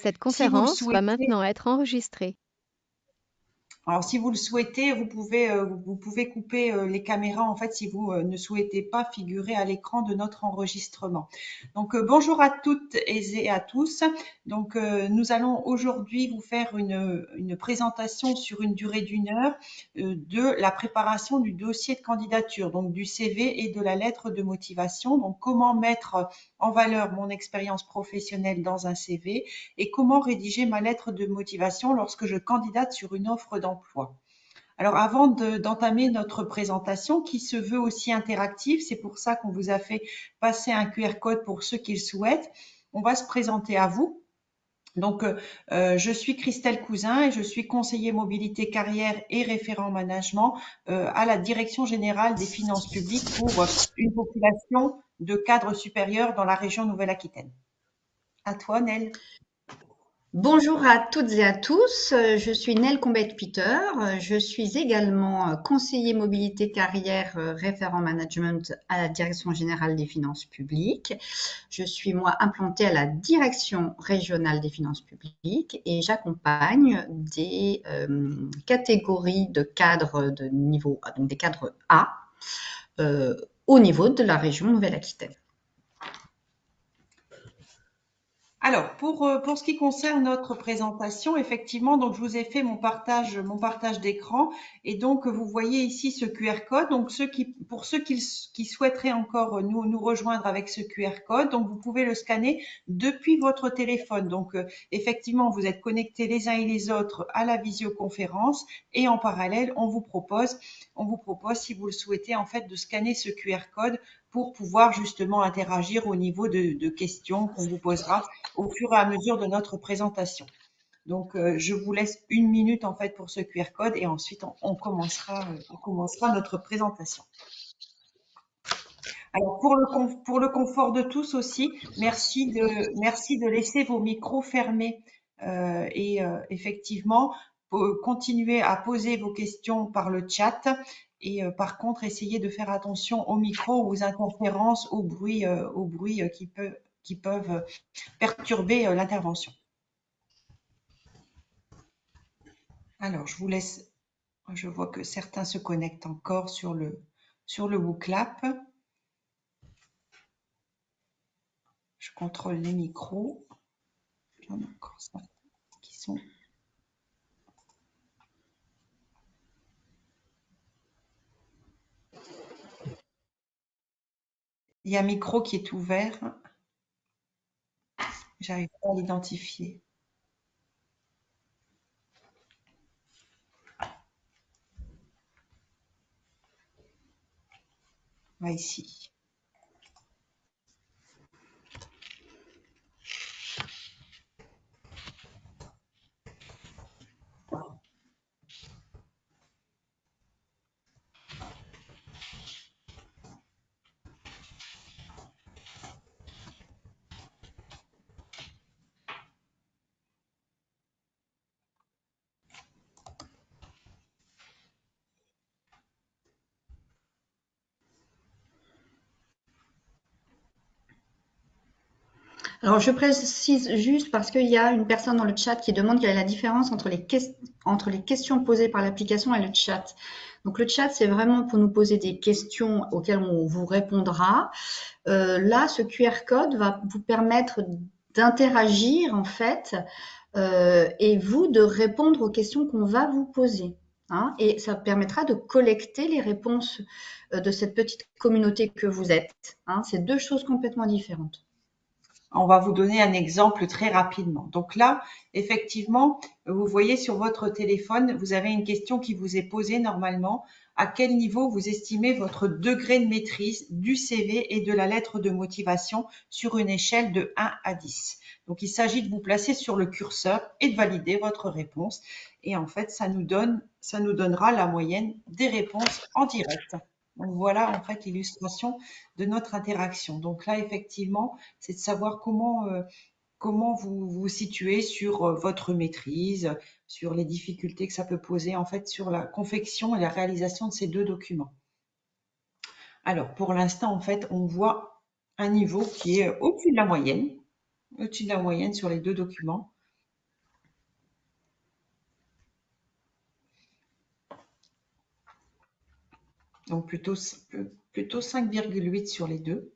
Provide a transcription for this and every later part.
Cette si vous le conférence va souhaitez, maintenant être enregistrée. alors, si vous le souhaitez, vous pouvez couper les caméras en fait si vous ne souhaitez pas figurer à l'écran de notre enregistrement. Donc, bonjour à toutes et à tous. Donc, nous allons aujourd'hui vous faire une présentation sur une durée d'1 heure de la préparation du dossier de candidature, donc du CV et de la lettre de motivation. Donc, comment mettre en valeur mon expérience professionnelle dans un CV et comment rédiger ma lettre de motivation lorsque je candidate sur une offre d'emploi. Alors, avant d'entamer notre présentation, qui se veut aussi interactive, c'est pour ça qu'on vous a fait passer un QR code pour ceux qui le souhaitent, on va se présenter à vous. Donc, je suis Christelle Cousin et je suis conseiller mobilité carrière et référent management à la Direction générale des finances publiques pour une population de cadres supérieurs dans la région Nouvelle-Aquitaine. À toi, Nel. Bonjour à toutes et à tous, je suis Nel Combette-Peter, je suis également conseiller mobilité carrière référent management à la Direction générale des finances publiques. Je suis moi implantée à la Direction régionale des finances publiques et j'accompagne des catégories de cadres de niveau, donc des cadres A, au niveau de la région Nouvelle-Aquitaine. Alors, pour ce qui concerne notre présentation, effectivement, donc je vous ai fait mon partage d'écran et donc vous voyez ici ce QR code. Donc pour ceux qui souhaiteraient encore nous rejoindre avec ce QR code, donc vous pouvez le scanner depuis votre téléphone. Donc effectivement, vous êtes connectés les uns et les autres à la visioconférence et en parallèle, on vous propose, si vous le souhaitez, en fait, de scanner ce QR code pour pouvoir justement interagir au niveau de questions qu'on vous posera au fur et à mesure de notre présentation. Donc, je vous laisse 1 minute en fait pour ce QR code et ensuite on commencera notre présentation. Alors, pour le confort de tous aussi, merci de laisser vos micros fermés et effectivement, continuez à poser vos questions par le chat et par contre, essayez de faire attention aux micros, aux interférences, aux bruits qui peuvent perturber l'intervention. Alors, je vous laisse. Je vois que certains se connectent encore sur le WooClap. Je contrôle les micros. J'en ai encore certains qui sont. Il y a un micro qui est ouvert. J'arrive pas à l'identifier. Ici. Alors, je précise juste parce qu'il y a une personne dans le chat qui demande quelle est la différence entre les questions posées par l'application et le chat. Donc, le chat, c'est vraiment pour nous poser des questions auxquelles on vous répondra. Là, ce QR code va vous permettre d'interagir, en fait, et vous de répondre aux questions qu'on va vous poser. Hein, et ça permettra de collecter les réponses de cette petite communauté que vous êtes. Hein, c'est deux choses complètement différentes. On va vous donner un exemple très rapidement. Donc là, effectivement, vous voyez sur votre téléphone, vous avez une question qui vous est posée normalement. À quel niveau vous estimez votre degré de maîtrise du CV et de la lettre de motivation sur une échelle de 1 à 10? Donc, il s'agit de vous placer sur le curseur et de valider votre réponse. Et en fait, ça nous donnera la moyenne des réponses en direct. Donc, voilà en fait l'illustration de notre interaction. Donc là, effectivement, c'est de savoir comment vous vous situez sur votre maîtrise, sur les difficultés que ça peut poser en fait sur la confection et la réalisation de ces deux documents. Alors, pour l'instant, en fait, on voit un niveau qui est au-dessus de la moyenne sur les deux documents. Donc plutôt 5,8 sur les deux,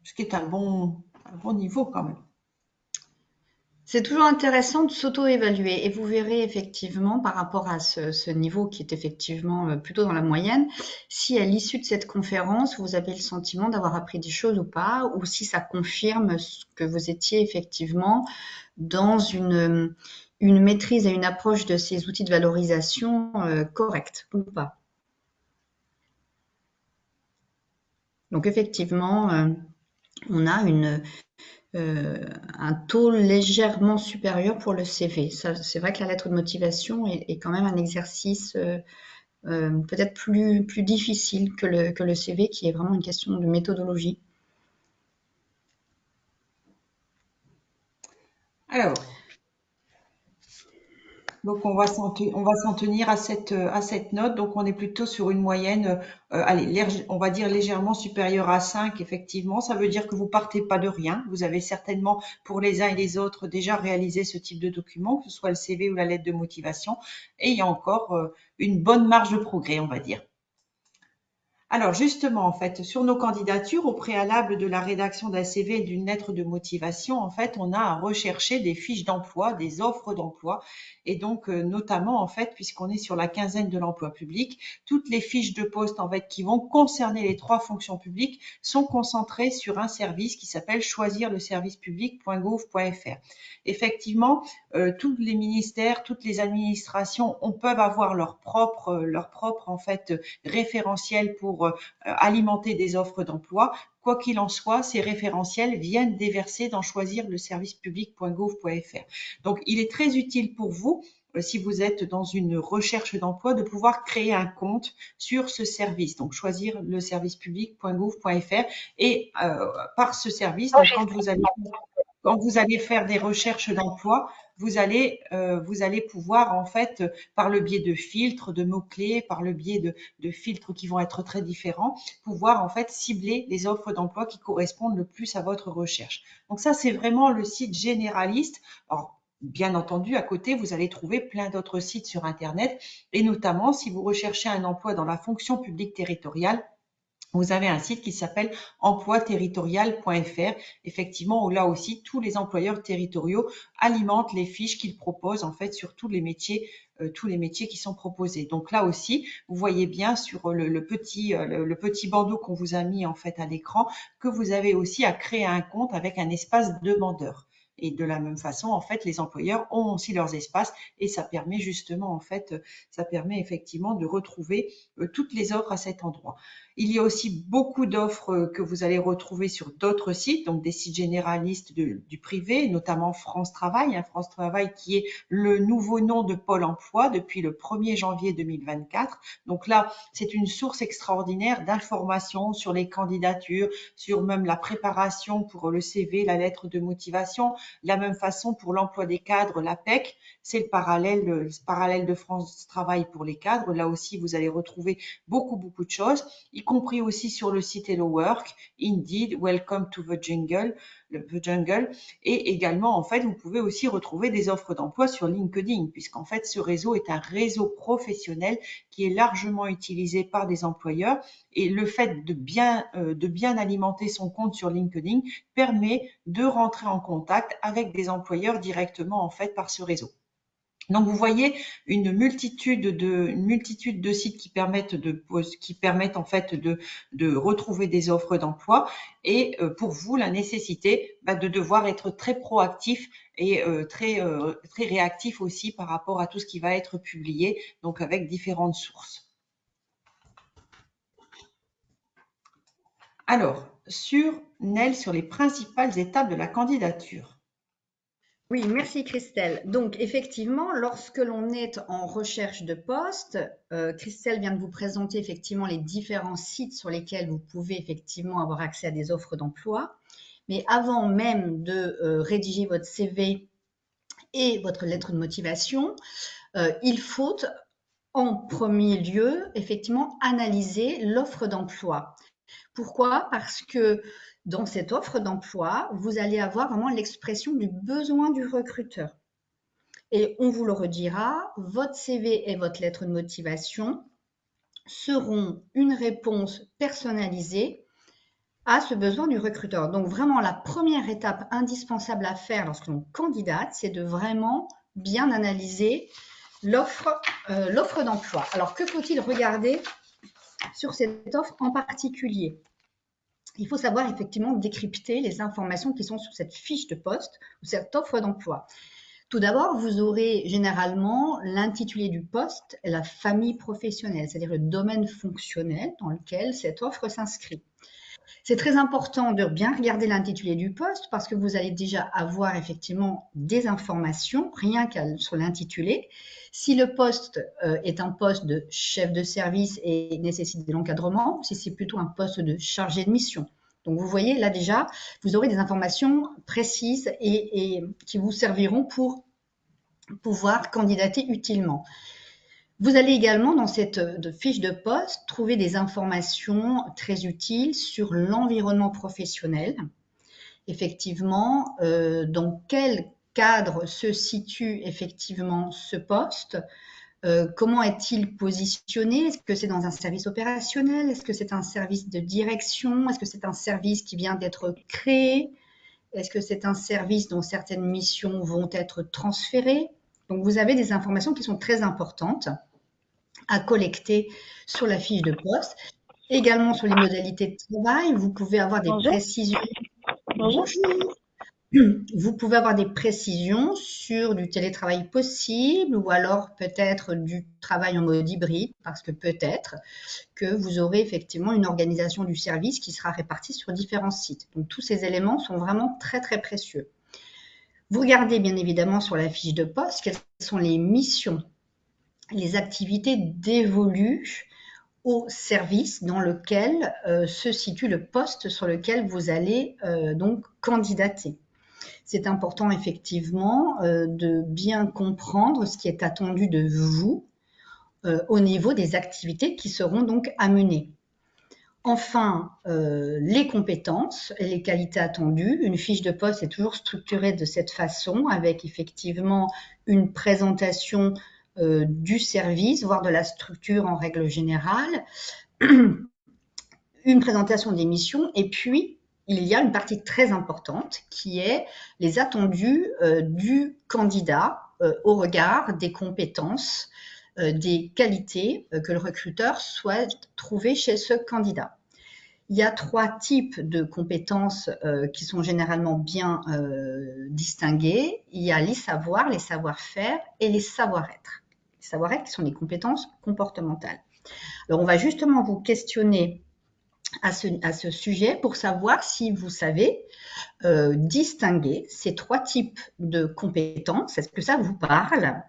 ce qui est un bon niveau quand même. C'est toujours intéressant de s'auto-évaluer et vous verrez effectivement par rapport à ce niveau qui est effectivement plutôt dans la moyenne, si à l'issue de cette conférence, vous avez le sentiment d'avoir appris des choses ou pas, ou si ça confirme que vous étiez effectivement dans une maîtrise et une approche de ces outils de valorisation correcte ou pas. Donc effectivement, on a un taux légèrement supérieur pour le CV. C'est vrai que la lettre de motivation est quand même un exercice peut-être plus difficile que le CV, qui est vraiment une question de méthodologie. Alors, donc on va s'en tenir à cette note. Donc on est plutôt sur une moyenne, allez, on va dire légèrement supérieure à 5, effectivement. Ça veut dire que vous partez pas de rien. Vous avez certainement, pour les uns et les autres, déjà réalisé ce type de document, que ce soit le CV ou la lettre de motivation. Et il y a encore une bonne marge de progrès, on va dire. Alors justement, en fait, sur nos candidatures, au préalable de la rédaction d'un CV et d'une lettre de motivation, en fait, on a à rechercher des fiches d'emploi, des offres d'emploi, et donc notamment, en fait, puisqu'on est sur la quinzaine de l'emploi public, toutes les fiches de poste, en fait, qui vont concerner les 3 fonctions publiques sont concentrées sur un service qui s'appelle choisirleservicepublic.gouv.fr. Effectivement, tous les ministères, toutes les administrations, peuvent avoir leur propre en fait référentiel pour alimenter des offres d'emploi. Quoi qu'il en soit, ces référentiels viennent déverser dans choisirleservicepublic.gouv.fr. Donc, il est très utile pour vous, si vous êtes dans une recherche d'emploi, de pouvoir créer un compte sur ce service. Donc, choisir le servicepublic.gouv.fr et par ce service, donc quand vous allez faire des recherches d'emploi, vous allez pouvoir en fait, par le biais de filtres, de mots-clés, par le biais de filtres qui vont être très différents, pouvoir en fait cibler les offres d'emploi qui correspondent le plus à votre recherche. Donc ça, c'est vraiment le site généraliste. Alors, bien entendu, à côté, vous allez trouver plein d'autres sites sur Internet, et notamment si vous recherchez un emploi dans la fonction publique territoriale, vous avez un site qui s'appelle emploi-territorial.fr, effectivement, où là aussi, tous les employeurs territoriaux alimentent les fiches qu'ils proposent, en fait, sur tous les métiers qui sont proposés. Donc là aussi, vous voyez bien sur le petit bandeau qu'on vous a mis, en fait, à l'écran, que vous avez aussi à créer un compte avec un espace demandeur. Et de la même façon, en fait, les employeurs ont aussi leurs espaces, et ça permet justement, en fait, ça permet effectivement de retrouver toutes les offres à cet endroit. Il y a aussi beaucoup d'offres que vous allez retrouver sur d'autres sites, donc des sites généralistes du privé, notamment France Travail, France Travail qui est le nouveau nom de Pôle emploi depuis le 1er janvier 2024. Donc là, c'est une source extraordinaire d'informations sur les candidatures, sur même la préparation pour le CV, la lettre de motivation. La même façon pour l'emploi des cadres, l'APEC, c'est le parallèle de France Travail pour les cadres. Là aussi, vous allez retrouver beaucoup de choses, y compris aussi sur le site Hello Work, Indeed, Welcome to the Jungle, et également, en fait, vous pouvez aussi retrouver des offres d'emploi sur LinkedIn, puisqu'en fait, ce réseau est un réseau professionnel qui est largement utilisé par des employeurs, et le fait de bien alimenter son compte sur LinkedIn permet de rentrer en contact avec des employeurs directement, en fait, par ce réseau. Donc vous voyez une multitude de sites qui permettent en fait de retrouver des offres d'emploi, et pour vous la nécessité de devoir être très proactif et très réactif aussi par rapport à tout ce qui va être publié, donc avec différentes sources. Alors, sur les principales étapes de la candidature. Oui, merci Christelle. Donc effectivement, lorsque l'on est en recherche de poste, Christelle vient de vous présenter effectivement les différents sites sur lesquels vous pouvez effectivement avoir accès à des offres d'emploi. Mais avant même de rédiger votre CV et votre lettre de motivation, il faut en premier lieu effectivement analyser l'offre d'emploi. Pourquoi? Parce que dans cette offre d'emploi, vous allez avoir vraiment l'expression du besoin du recruteur. Et on vous le redira, votre CV et votre lettre de motivation seront une réponse personnalisée à ce besoin du recruteur. Donc vraiment, la première étape indispensable à faire lorsque l'on candidate, c'est de vraiment bien analyser l'offre d'emploi. Alors, que faut-il regarder sur cette offre en particulier? Il faut savoir effectivement décrypter les informations qui sont sur cette fiche de poste ou cette offre d'emploi. Tout d'abord, vous aurez généralement l'intitulé du poste et la famille professionnelle, c'est-à-dire le domaine fonctionnel dans lequel cette offre s'inscrit. C'est très important de bien regarder l'intitulé du poste parce que vous allez déjà avoir effectivement des informations, rien qu'à sur l'intitulé. Si le poste est un poste de chef de service et nécessite de l'encadrement, si c'est plutôt un poste de chargé de mission. Donc vous voyez, là déjà, vous aurez des informations précises et qui vous serviront pour pouvoir candidater utilement. Vous allez également, dans cette fiche de poste, trouver des informations très utiles sur l'environnement professionnel. Effectivement, dans quel cadre se situe effectivement ce poste? Comment est-il positionné? Est-ce que c'est dans un service opérationnel? Est-ce que c'est un service de direction? Est-ce que c'est un service qui vient d'être créé? Est-ce que c'est un service dont certaines missions vont être transférées? Donc, vous avez des informations qui sont très importantes à collecter sur la fiche de poste. Également sur les modalités de travail, vous pouvez avoir des précisions. Bonjour. Vous pouvez avoir des précisions sur du télétravail possible ou alors peut-être du travail en mode hybride parce que peut-être que vous aurez effectivement une organisation du service qui sera répartie sur différents sites. Donc tous ces éléments sont vraiment très très précieux. Vous regardez bien évidemment sur la fiche de poste quelles sont les missions, les activités dévolues au service dans lequel se situe le poste sur lequel vous allez donc candidater. C'est important effectivement de bien comprendre ce qui est attendu de vous au niveau des activités qui seront donc à mener. Enfin, les compétences et les qualités attendues. Une fiche de poste est toujours structurée de cette façon avec effectivement une présentation du service, voire de la structure en règle générale, une présentation des missions et puis il y a une partie très importante qui est les attendus du candidat au regard des compétences, des qualités que le recruteur souhaite trouver chez ce candidat. Il y a 3 types de compétences qui sont généralement bien distinguées. Il y a les savoirs, les savoir-faire et les savoir-être. Les savoir-être qui sont les compétences comportementales. Alors, on va justement vous questionner à ce sujet pour savoir si vous savez distinguer ces 3 types de compétences. Est-ce que ça vous parle?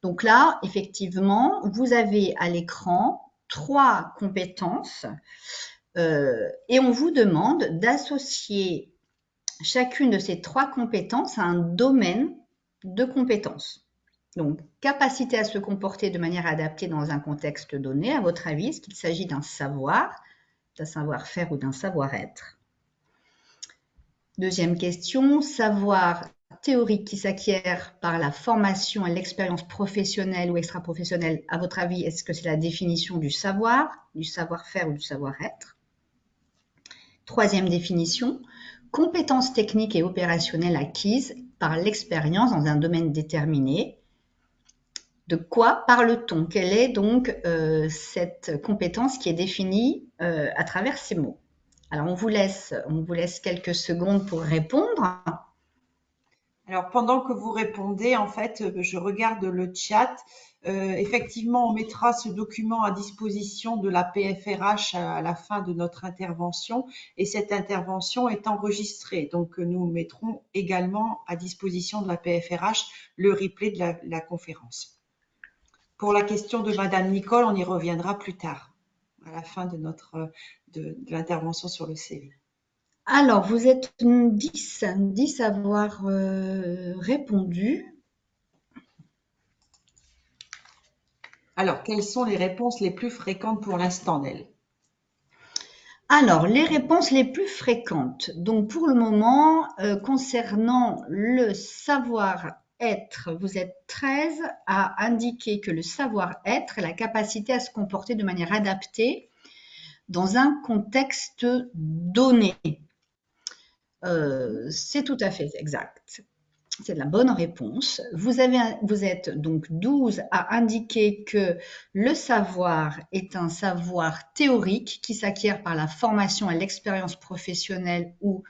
Donc là, effectivement, vous avez à l'écran 3 compétences et on vous demande d'associer chacune de ces 3 compétences à un domaine de compétences. Donc, capacité à se comporter de manière adaptée dans un contexte donné. À votre avis, est-ce qu'il s'agit d'un savoir, d'un savoir-faire ou d'un savoir-être? Deuxième question, savoir théorique qui s'acquiert par la formation et l'expérience professionnelle ou extra-professionnelle. À votre avis, est-ce que c'est la définition du savoir, du savoir-faire ou du savoir-être? Troisième définition, compétences techniques et opérationnelles acquises par l'expérience dans un domaine déterminé. De quoi parle-t-on? Quelle est donc cette compétence qui est définie à travers ces mots? Alors, on vous laisse quelques secondes pour répondre. Alors, pendant que vous répondez, en fait, je regarde le chat. Effectivement, on mettra ce document à disposition de la PFRH à la fin de notre intervention et cette intervention est enregistrée. Donc, nous mettrons également à disposition de la PFRH le replay de la conférence. Pour la question de Madame Nicole, on y reviendra plus tard, à la fin de l'intervention sur le CV. Alors, vous êtes 10 à avoir répondu. Alors, quelles sont les réponses les plus fréquentes pour l'instant, Nel? Alors, les réponses les plus fréquentes. Donc, pour le moment, concernant le savoir-être, savoir-être. Vous êtes 13 à indiquer que le savoir-être est la capacité à se comporter de manière adaptée dans un contexte donné. C'est tout à fait exact. C'est de la bonne réponse. Vous êtes donc 12 à indiquer que le savoir est un savoir théorique qui s'acquiert par la formation et l'expérience professionnelle ou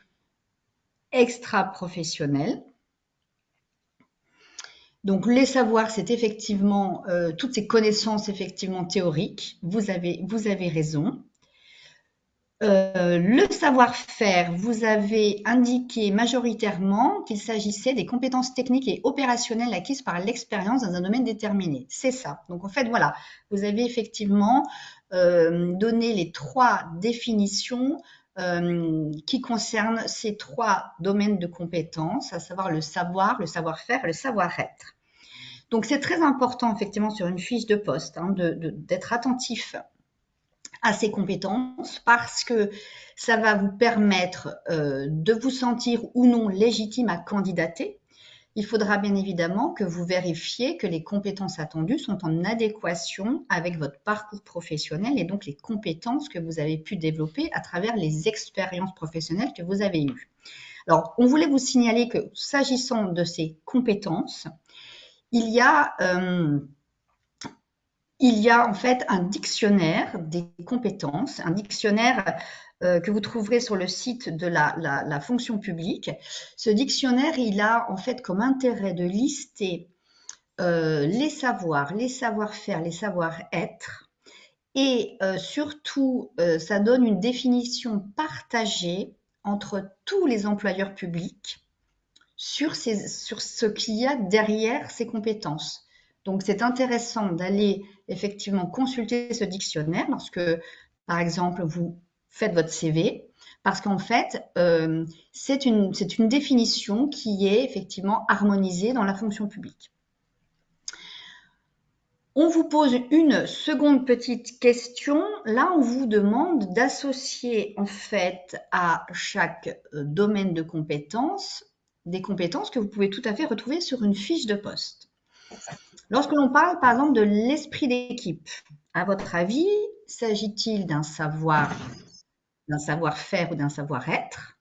extra-professionnelle. Donc les savoirs, c'est effectivement toutes ces connaissances effectivement théoriques. Vous avez raison. Le savoir-faire, vous avez indiqué majoritairement qu'il s'agissait des compétences techniques et opérationnelles acquises par l'expérience dans un domaine déterminé. C'est ça. Donc en fait, voilà, vous avez effectivement donné les 3 définitions qui concernent ces 3 domaines de compétences, à savoir le savoir, le savoir-faire et le savoir-être. Donc c'est très important effectivement sur une fiche de poste d'être attentif à ces compétences parce que ça va vous permettre de vous sentir ou non légitime à candidater. Il faudra bien évidemment que vous vérifiez que les compétences attendues sont en adéquation avec votre parcours professionnel et donc les compétences que vous avez pu développer à travers les expériences professionnelles que vous avez eues. Alors, on voulait vous signaler que s'agissant de ces compétences, il y a en fait un dictionnaire des compétences, un dictionnaire que vous trouverez sur le site de la fonction publique. Ce dictionnaire, il a en fait comme intérêt de lister les savoirs, les savoir-faire, les savoir-être et surtout, ça donne une définition partagée entre tous les employeurs publics sur ce qu'il y a derrière ces compétences. Donc, c'est intéressant d'aller effectivement consulter ce dictionnaire lorsque, par exemple, vous faites votre CV, parce qu'en fait, c'est une définition qui est effectivement harmonisée dans la fonction publique. On vous pose une seconde petite question. Là, on vous demande d'associer en fait à chaque domaine de compétences des compétences que vous pouvez tout à fait retrouver sur une fiche de poste. Lorsque l'on parle par exemple de l'esprit d'équipe, à votre avis, s'agit-il d'un savoir-faire ou d'un savoir-être?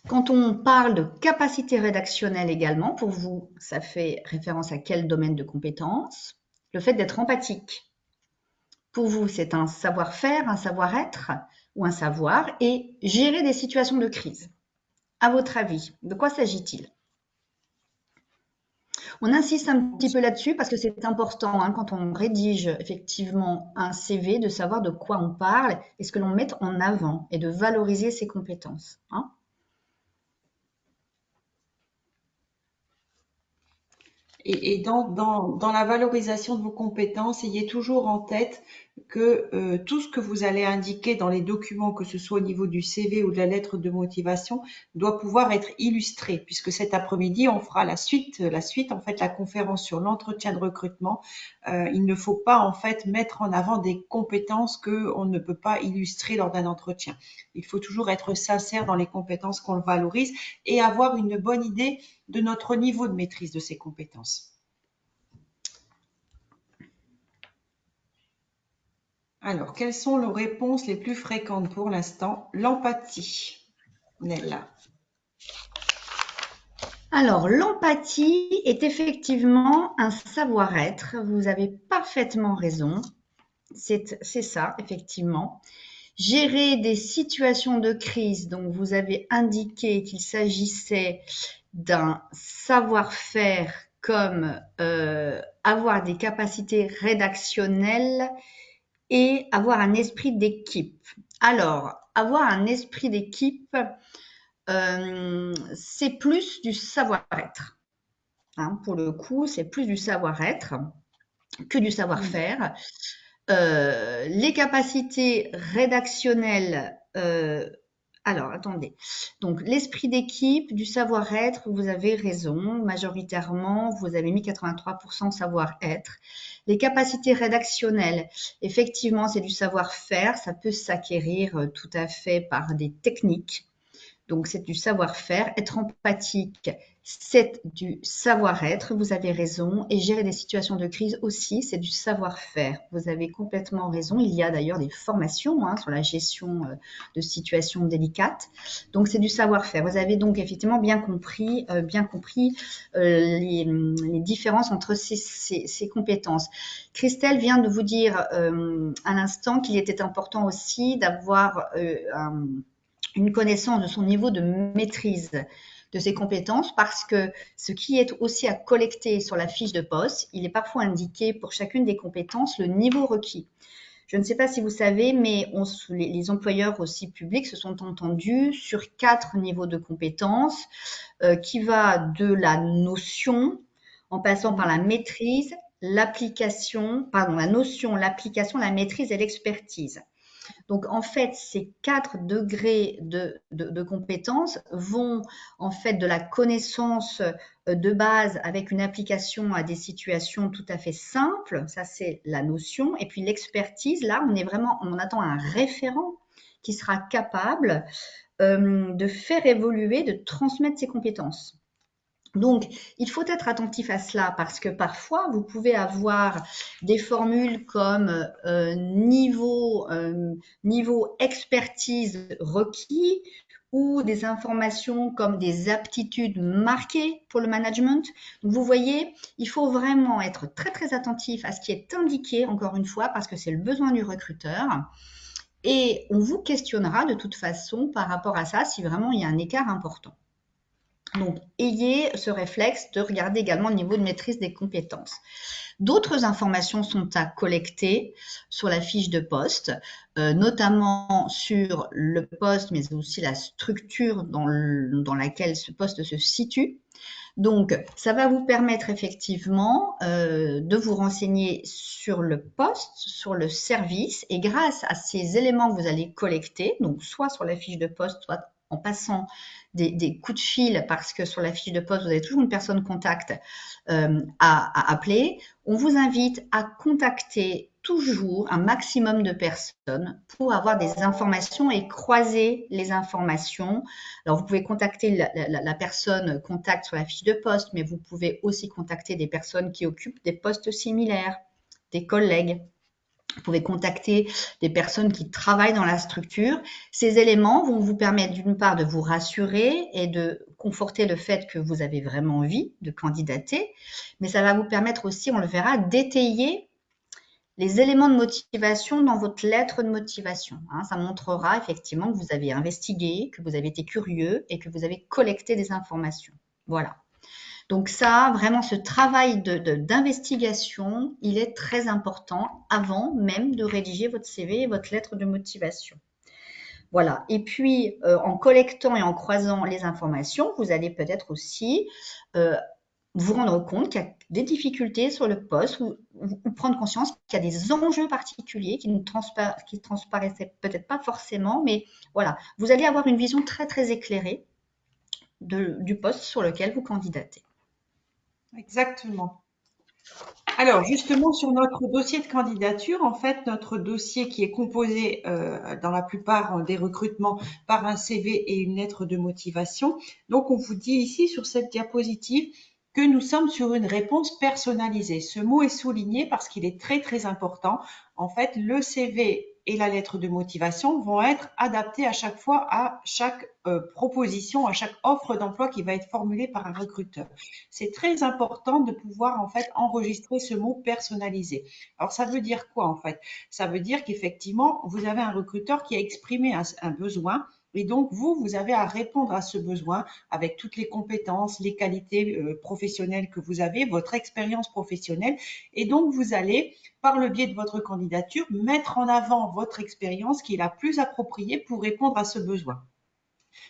Quand on parle de capacité rédactionnelle également, pour vous, ça fait référence à quel domaine de compétences? Le fait d'être empathique. Pour vous, c'est un savoir-faire, un savoir-être ou un savoir et gérer des situations de crise. À votre avis, de quoi s'agit-il? On insiste un petit peu là-dessus parce que c'est important quand on rédige effectivement un CV de savoir de quoi on parle et ce que l'on met en avant et de valoriser ses compétences. Et dans la valorisation de vos compétences, ayez toujours en tête que tout ce que vous allez indiquer dans les documents, que ce soit au niveau du CV ou de la lettre de motivation, doit pouvoir être illustré, puisque cet après-midi, on fera la suite, en fait, la conférence sur l'entretien de recrutement. Il ne faut pas, en fait, mettre en avant des compétences qu'on ne peut pas illustrer lors d'un entretien. Il faut toujours être sincère dans les compétences qu'on valorise et avoir une bonne idée de notre niveau de maîtrise de ces compétences. Alors, quelles sont les réponses les plus fréquentes pour l'instant? L'empathie. Nella. Alors, l'empathie est effectivement un savoir-être. Vous avez parfaitement raison. C'est ça, effectivement. Gérer des situations de crise, donc vous avez indiqué qu'il s'agissait d'un savoir-faire comme avoir des capacités rédactionnelles et avoir un esprit d'équipe. Alors, avoir un esprit d'équipe, c'est plus du savoir-être. Pour le coup, c'est plus du savoir-être que du savoir-faire. Les capacités rédactionnelles, alors attendez, donc l'esprit d'équipe, du savoir-être, vous avez raison, majoritairement, vous avez mis 83% savoir-être. Les capacités rédactionnelles, effectivement, c'est du savoir-faire, ça peut s'acquérir tout à fait par des techniques. Donc, c'est du savoir-faire. Être empathique, c'est du savoir-être, vous avez raison. Et gérer des situations de crise aussi, c'est du savoir-faire. Vous avez complètement raison. Il y a d'ailleurs des formations sur la gestion de situations délicates. Donc, c'est du savoir-faire. Vous avez donc effectivement bien compris les différences entre ces compétences. Christelle vient de vous dire à l'instant qu'il était important aussi d'avoir une connaissance de son niveau de maîtrise de ses compétences parce que ce qui est aussi à collecter sur la fiche de poste, il est parfois indiqué pour chacune des compétences le niveau requis. Je ne sais pas si vous savez, mais les employeurs aussi publics se sont entendus sur 4 niveaux de compétences qui va de la notion en passant par la maîtrise, l'application, la notion, l'application, la maîtrise et l'expertise. Donc, en fait, ces 4 degrés de compétences vont, en fait, de la connaissance de base avec une application à des situations tout à fait simples, ça c'est la notion, et puis l'expertise, là, on attend un référent qui sera capable de faire évoluer, de transmettre ses compétences. Donc, il faut être attentif à cela parce que parfois, vous pouvez avoir des formules comme niveau expertise requis ou des informations comme des aptitudes marquées pour le management. Donc, vous voyez, il faut vraiment être très, très attentif à ce qui est indiqué, encore une fois, parce que c'est le besoin du recruteur. Et on vous questionnera de toute façon par rapport à ça si vraiment il y a un écart important. Donc, ayez ce réflexe de regarder également le niveau de maîtrise des compétences. D'autres informations sont à collecter sur la fiche de poste, notamment sur le poste, mais aussi la structure dans laquelle ce poste se situe. Donc, ça va vous permettre effectivement de vous renseigner sur le poste, sur le service, et grâce à ces éléments que vous allez collecter, donc soit sur la fiche de poste, soit en passant des coups de fil, parce que sur la fiche de poste, vous avez toujours une personne contact à appeler. On vous invite à contacter toujours un maximum de personnes pour avoir des informations et croiser les informations. Alors, vous pouvez contacter la personne contact sur la fiche de poste, mais vous pouvez aussi contacter des personnes qui occupent des postes similaires, des collègues. Vous pouvez contacter des personnes qui travaillent dans la structure. Ces éléments vont vous permettre d'une part de vous rassurer et de conforter le fait que vous avez vraiment envie de candidater, mais ça va vous permettre aussi, on le verra, d'étayer les éléments de motivation dans votre lettre de motivation. Ça montrera effectivement que vous avez investigué, que vous avez été curieux et que vous avez collecté des informations. Voilà. Donc ça, vraiment, ce travail d'investigation, il est très important avant même de rédiger votre CV et votre lettre de motivation. Voilà. Et puis, en collectant et en croisant les informations, vous allez peut-être aussi vous rendre compte qu'il y a des difficultés sur le poste ou prendre conscience qu'il y a des enjeux particuliers qui transparaissaient peut-être pas forcément, mais voilà. Vous allez avoir une vision très, très éclairée du poste sur lequel vous candidatez. Exactement. Alors, justement, sur notre dossier de candidature, en fait, notre dossier qui est composé dans la plupart des recrutements par un CV et une lettre de motivation. Donc, on vous dit ici sur cette diapositive que nous sommes sur une réponse personnalisée. Ce mot est souligné parce qu'il est très, très important. En fait, le CV et la lettre de motivation vont être adaptés à chaque fois à chaque proposition, à chaque offre d'emploi qui va être formulée par un recruteur. C'est très important de pouvoir en fait enregistrer ce mot personnalisé. Alors ça veut dire quoi en fait? Ça veut dire qu'effectivement, vous avez un recruteur qui a exprimé un besoin et donc vous avez à répondre à ce besoin avec toutes les compétences, les qualités professionnelles que vous avez, votre expérience professionnelle et donc vous allez par le biais de votre candidature, mettre en avant votre expérience qui est la plus appropriée pour répondre à ce besoin.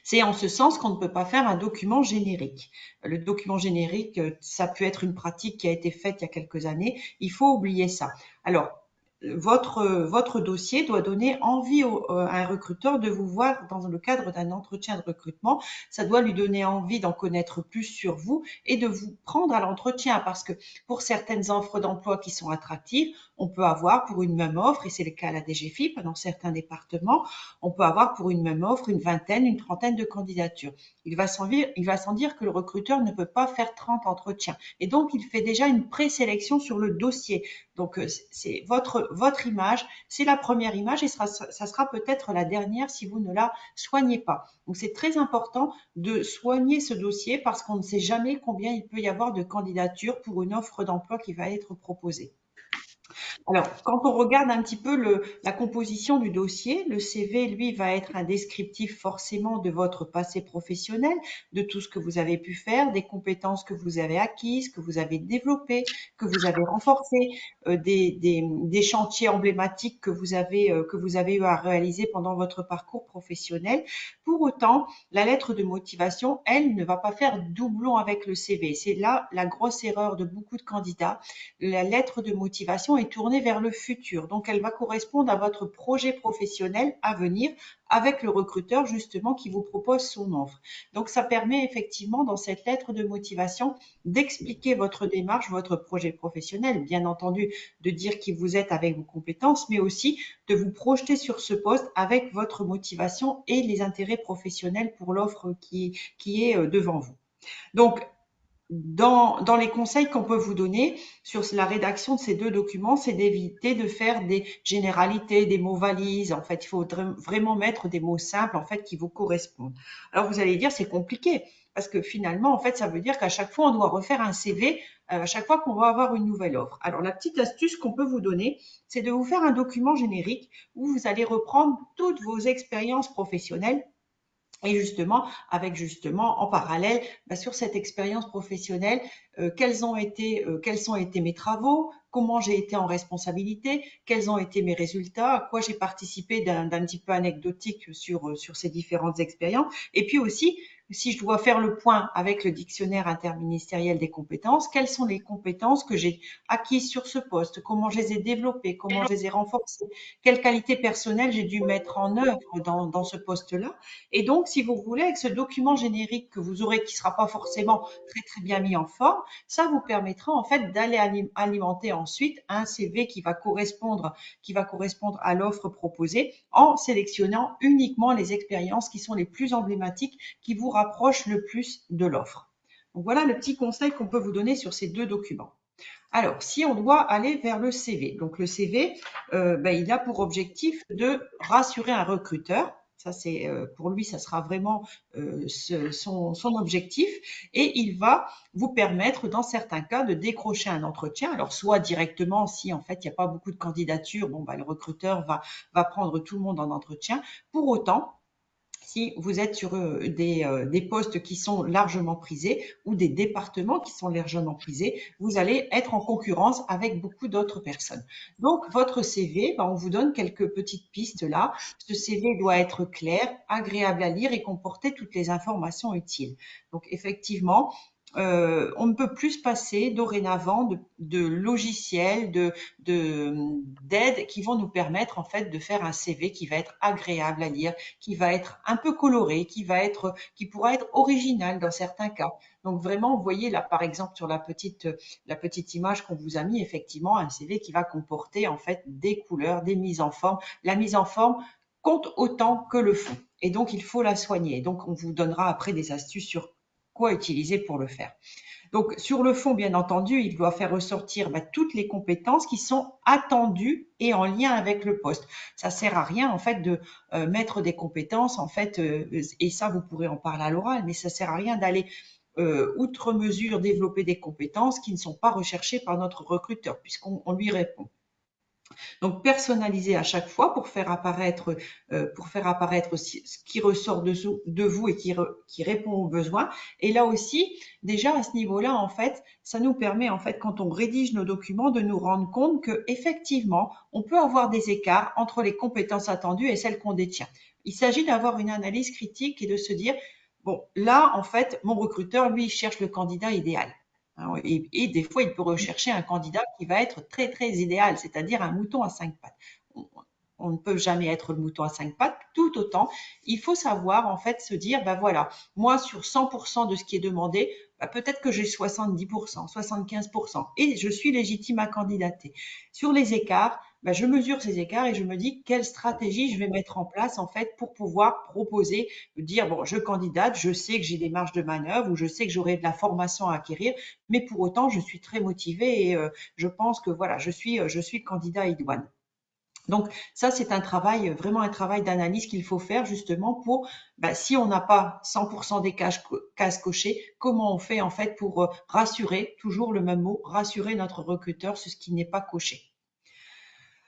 C'est en ce sens qu'on ne peut pas faire un document générique. Le document générique, ça peut être une pratique qui a été faite il y a quelques années. Il faut oublier ça. Alors, votre dossier doit donner envie à un recruteur de vous voir dans le cadre d'un entretien de recrutement. Ça doit lui donner envie d'en connaître plus sur vous et de vous prendre à l'entretien, parce que pour certaines offres d'emploi qui sont attractives, on peut avoir pour une même offre, et c'est le cas à la DGFiP dans certains départements, on peut avoir pour une même offre une vingtaine, une trentaine de candidatures. Il va sans dire que le recruteur ne peut pas faire 30 entretiens. Et donc, il fait déjà une présélection sur le dossier. Donc, c'est votre image, c'est la première image et ça sera peut-être la dernière si vous ne la soignez pas. Donc, c'est très important de soigner ce dossier parce qu'on ne sait jamais combien il peut y avoir de candidatures pour une offre d'emploi qui va être proposée. Alors, quand on regarde un petit peu la composition du dossier, le CV, lui, va être un descriptif forcément de votre passé professionnel, de tout ce que vous avez pu faire, des compétences que vous avez acquises, que vous avez développées, que vous avez renforcées, des chantiers emblématiques que vous avez eu à réaliser pendant votre parcours professionnel. Pour autant, la lettre de motivation, elle, ne va pas faire doublon avec le CV. C'est là la grosse erreur de beaucoup de candidats. La lettre de motivation est tournée vers le futur. Donc, elle va correspondre à votre projet professionnel à venir avec le recruteur justement qui vous propose son offre. Donc, ça permet effectivement dans cette lettre de motivation d'expliquer votre démarche, votre projet professionnel, bien entendu de dire qui vous êtes avec vos compétences, mais aussi de vous projeter sur ce poste avec votre motivation et les intérêts professionnels pour l'offre qui est devant vous. Donc, dans les conseils qu'on peut vous donner sur la rédaction de ces deux documents, c'est d'éviter de faire des généralités, des mots valises. En fait, il faut vraiment mettre des mots simples, en fait, qui vous correspondent. Alors, vous allez dire, c'est compliqué, parce que finalement, en fait, ça veut dire qu'à chaque fois, on doit refaire un CV, à chaque fois qu'on va avoir une nouvelle offre. Alors, la petite astuce qu'on peut vous donner, c'est de vous faire un document générique où vous allez reprendre toutes vos expériences professionnelles et justement, avec justement en parallèle, sur cette expérience professionnelle, quels ont été mes travaux, comment j'ai été en responsabilité, quels ont été mes résultats, à quoi j'ai participé d'un petit peu anecdotique sur ces différentes expériences. Et puis aussi, si je dois faire le point avec le dictionnaire interministériel des compétences, quelles sont les compétences que j'ai acquises sur ce poste, comment je les ai développées, comment je les ai renforcées, quelles qualités personnelles j'ai dû mettre en œuvre dans ce poste-là. Et donc, si vous voulez, avec ce document générique que vous aurez, qui ne sera pas forcément très, très bien mis en forme, ça vous permettra en fait d'aller alimenter ensuite un CV qui va correspondre à l'offre proposée en sélectionnant uniquement les expériences qui sont les plus emblématiques, qui vous rapprochent le plus de l'offre. Donc voilà le petit conseil qu'on peut vous donner sur ces deux documents. Alors, si on doit aller vers le CV, donc le CV, il a pour objectif de rassurer un recruteur. Ça, c'est pour lui, ça sera vraiment son objectif, et il va vous permettre, dans certains cas, de décrocher un entretien. Alors, soit directement, si en fait il n'y a pas beaucoup de candidatures, le recruteur va prendre tout le monde en entretien. Pour autant, si vous êtes sur des postes qui sont largement prisés ou des départements qui sont largement prisés, vous allez être en concurrence avec beaucoup d'autres personnes. Donc, votre CV, on vous donne quelques petites pistes là. Ce CV doit être clair, agréable à lire et comporter toutes les informations utiles. Donc, effectivement, on ne peut plus se passer dorénavant de logiciels, d'aides qui vont nous permettre en fait de faire un CV qui va être agréable à lire, qui va être un peu coloré, qui pourra être original dans certains cas. Donc vraiment, vous voyez là par exemple sur la petite image qu'on vous a mis, effectivement un CV qui va comporter en fait des couleurs, des mises en forme. La mise en forme compte autant que le fond, et donc il faut la soigner. Donc on vous donnera après des astuces sur quoi utiliser pour le faire. Donc, sur le fond, bien entendu, il doit faire ressortir toutes les compétences qui sont attendues et en lien avec le poste. Ça sert à rien, en fait, de mettre des compétences, en fait, et ça, vous pourrez en parler à l'oral, mais ça sert à rien d'aller outre mesure développer des compétences qui ne sont pas recherchées par notre recruteur, puisqu'on lui répond. Donc, personnaliser à chaque fois pour faire apparaître aussi ce qui ressort de vous et qui répond aux besoins. Et là aussi, déjà à ce niveau-là, en fait, ça nous permet, en fait, quand on rédige nos documents, de nous rendre compte que effectivement, on peut avoir des écarts entre les compétences attendues et celles qu'on détient. Il s'agit d'avoir une analyse critique et de se dire, bon, là, en fait, mon recruteur, lui, il cherche le candidat idéal. hein. Et des fois, il peut rechercher un candidat qui va être très, très idéal, c'est-à-dire un mouton à 5 pattes. On ne peut jamais être le mouton à 5 pattes. Tout autant, il faut savoir en fait se dire, ben voilà, moi sur 100% de ce qui est demandé, ben peut-être que j'ai 70%, 75%, et je suis légitime à candidater. Sur les écarts, ben je mesure ces écarts et je me dis quelle stratégie je vais mettre en place en fait pour pouvoir proposer, dire bon, je candidate, je sais que j'ai des marges de manœuvre ou je sais que j'aurai de la formation à acquérir, mais pour autant je suis très motivée et je pense que voilà, je suis candidat idoine. Donc ça, c'est un travail, vraiment un travail d'analyse qu'il faut faire justement pour, ben, si on n'a pas 100% des cases cochées, comment on fait en fait pour rassurer, toujours le même mot, rassurer notre recruteur sur ce qui n'est pas coché.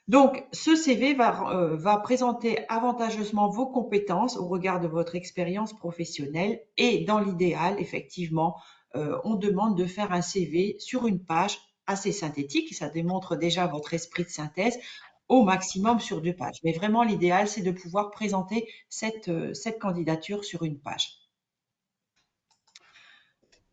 Donc, ce CV va présenter avantageusement vos compétences au regard de votre expérience professionnelle et dans l'idéal, effectivement, on demande de faire un CV sur une page assez synthétique. Ça démontre déjà votre esprit de synthèse au maximum sur 2 pages. Mais vraiment, l'idéal, c'est de pouvoir présenter cette candidature sur une page.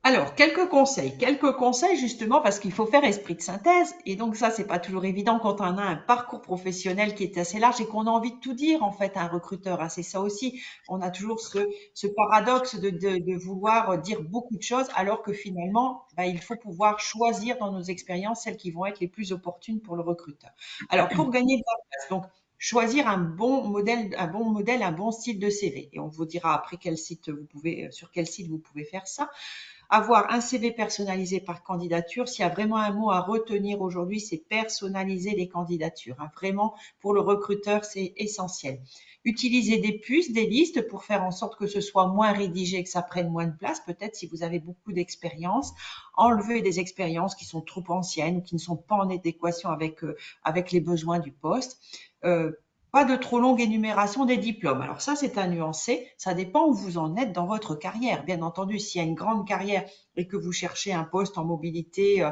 Alors, quelques conseils justement parce qu'il faut faire esprit de synthèse et donc ça, c'est pas toujours évident quand on a un parcours professionnel qui est assez large et qu'on a envie de tout dire en fait à un recruteur, hein. C'est ça aussi. On a toujours ce paradoxe de vouloir dire beaucoup de choses alors que finalement, bah, il faut pouvoir choisir dans nos expériences celles qui vont être les plus opportunes pour le recruteur. Alors, pour gagner de la place, donc choisir un bon style de CV et on vous dira après sur quel site vous pouvez faire ça. Avoir un CV personnalisé par candidature. S'il y a vraiment un mot à retenir aujourd'hui, c'est personnaliser les candidatures, hein. Vraiment, pour le recruteur, c'est essentiel. Utiliser des puces, des listes pour faire en sorte que ce soit moins rédigé, que ça prenne moins de place. Peut-être si vous avez beaucoup d'expérience, enlever des expériences qui sont trop anciennes ou qui ne sont pas en adéquation avec les besoins du poste. Euh, Pas de trop longue énumération des diplômes. Alors ça, c'est à nuancer. Ça dépend où vous en êtes dans votre carrière. Bien entendu, s'il y a une grande carrière et que vous cherchez un poste en mobilité,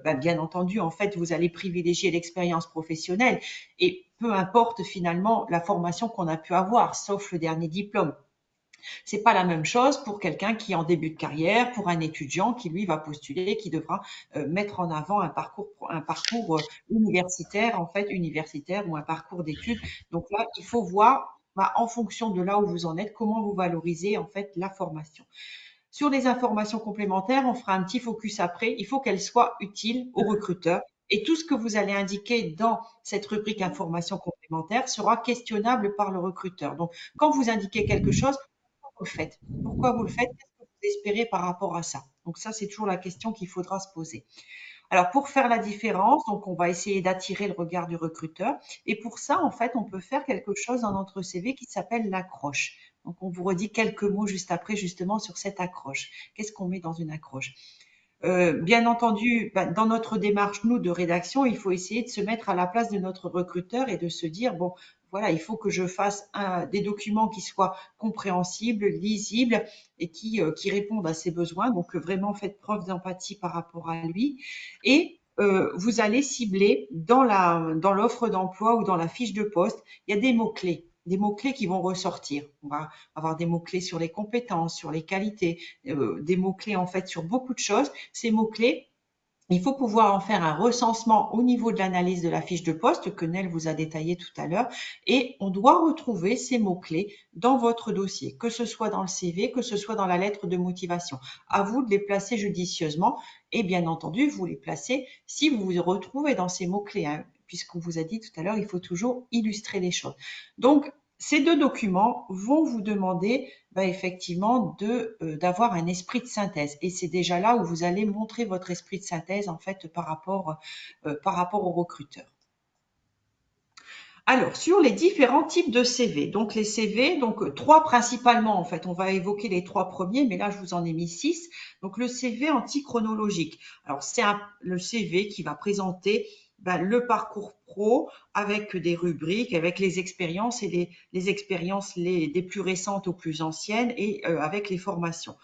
ben, bien entendu, en fait, vous allez privilégier l'expérience professionnelle et peu importe finalement la formation qu'on a pu avoir, sauf le dernier diplôme. C'est pas la même chose pour quelqu'un qui est en début de carrière, pour un étudiant qui lui va postuler, qui devra mettre en avant un parcours universitaire en fait universitaire ou un parcours d'études. Donc là, il faut voir bah, en fonction de là où vous en êtes, comment vous valorisez en fait la formation. Sur les informations complémentaires, on fera un petit focus après. Il faut qu'elles soient utiles aux recruteurs. Et tout ce que vous allez indiquer dans cette rubrique informations complémentaires sera questionnable par le recruteur. Donc, quand vous indiquez quelque chose, vous le faites? Pourquoi vous le faites? Qu'est-ce que vous espérez par rapport à ça? Donc ça, c'est toujours la question qu'il faudra se poser. Alors, pour faire la différence, donc on va essayer d'attirer le regard du recruteur. Et pour ça, en fait, on peut faire quelque chose dans notre CV qui s'appelle l'accroche. Donc, on vous redit quelques mots juste après, justement, sur cette accroche. Qu'est-ce qu'on met dans une accroche? Bien entendu, bah, dans notre démarche, nous, de rédaction, il faut essayer de se mettre à la place de notre recruteur et de se dire, bon, voilà, il faut que je fasse des documents qui soient compréhensibles, lisibles et qui répondent à ses besoins. Donc, vraiment, faites preuve d'empathie par rapport à lui. Et vous allez cibler dans l'offre d'emploi ou dans la fiche de poste, il y a des mots-clés qui vont ressortir. On va avoir des mots-clés sur les compétences, sur les qualités, des mots-clés en fait sur beaucoup de choses. Ces mots-clés, il faut pouvoir en faire un recensement au niveau de l'analyse de la fiche de poste que Nel vous a détaillé tout à l'heure et on doit retrouver ces mots-clés dans votre dossier, que ce soit dans le CV, que ce soit dans la lettre de motivation. À vous de les placer judicieusement et bien entendu, vous les placez si vous vous retrouvez dans ces mots-clés, hein, puisqu'on vous a dit tout à l'heure, il faut toujours illustrer les choses. Donc, ces deux documents vont vous demander bah, effectivement d'avoir un esprit de synthèse. Et c'est déjà là où vous allez montrer votre esprit de synthèse en fait par rapport au recruteur. Alors, sur les différents types de CV, donc les CV, donc trois principalement en fait, on va évoquer les trois premiers, mais là je vous en ai mis 6. Donc le CV antichronologique. Alors c'est le CV qui va présenter ben, le parcours pro avec des rubriques, avec les expériences et les expériences des plus récentes aux plus anciennes et avec les formations.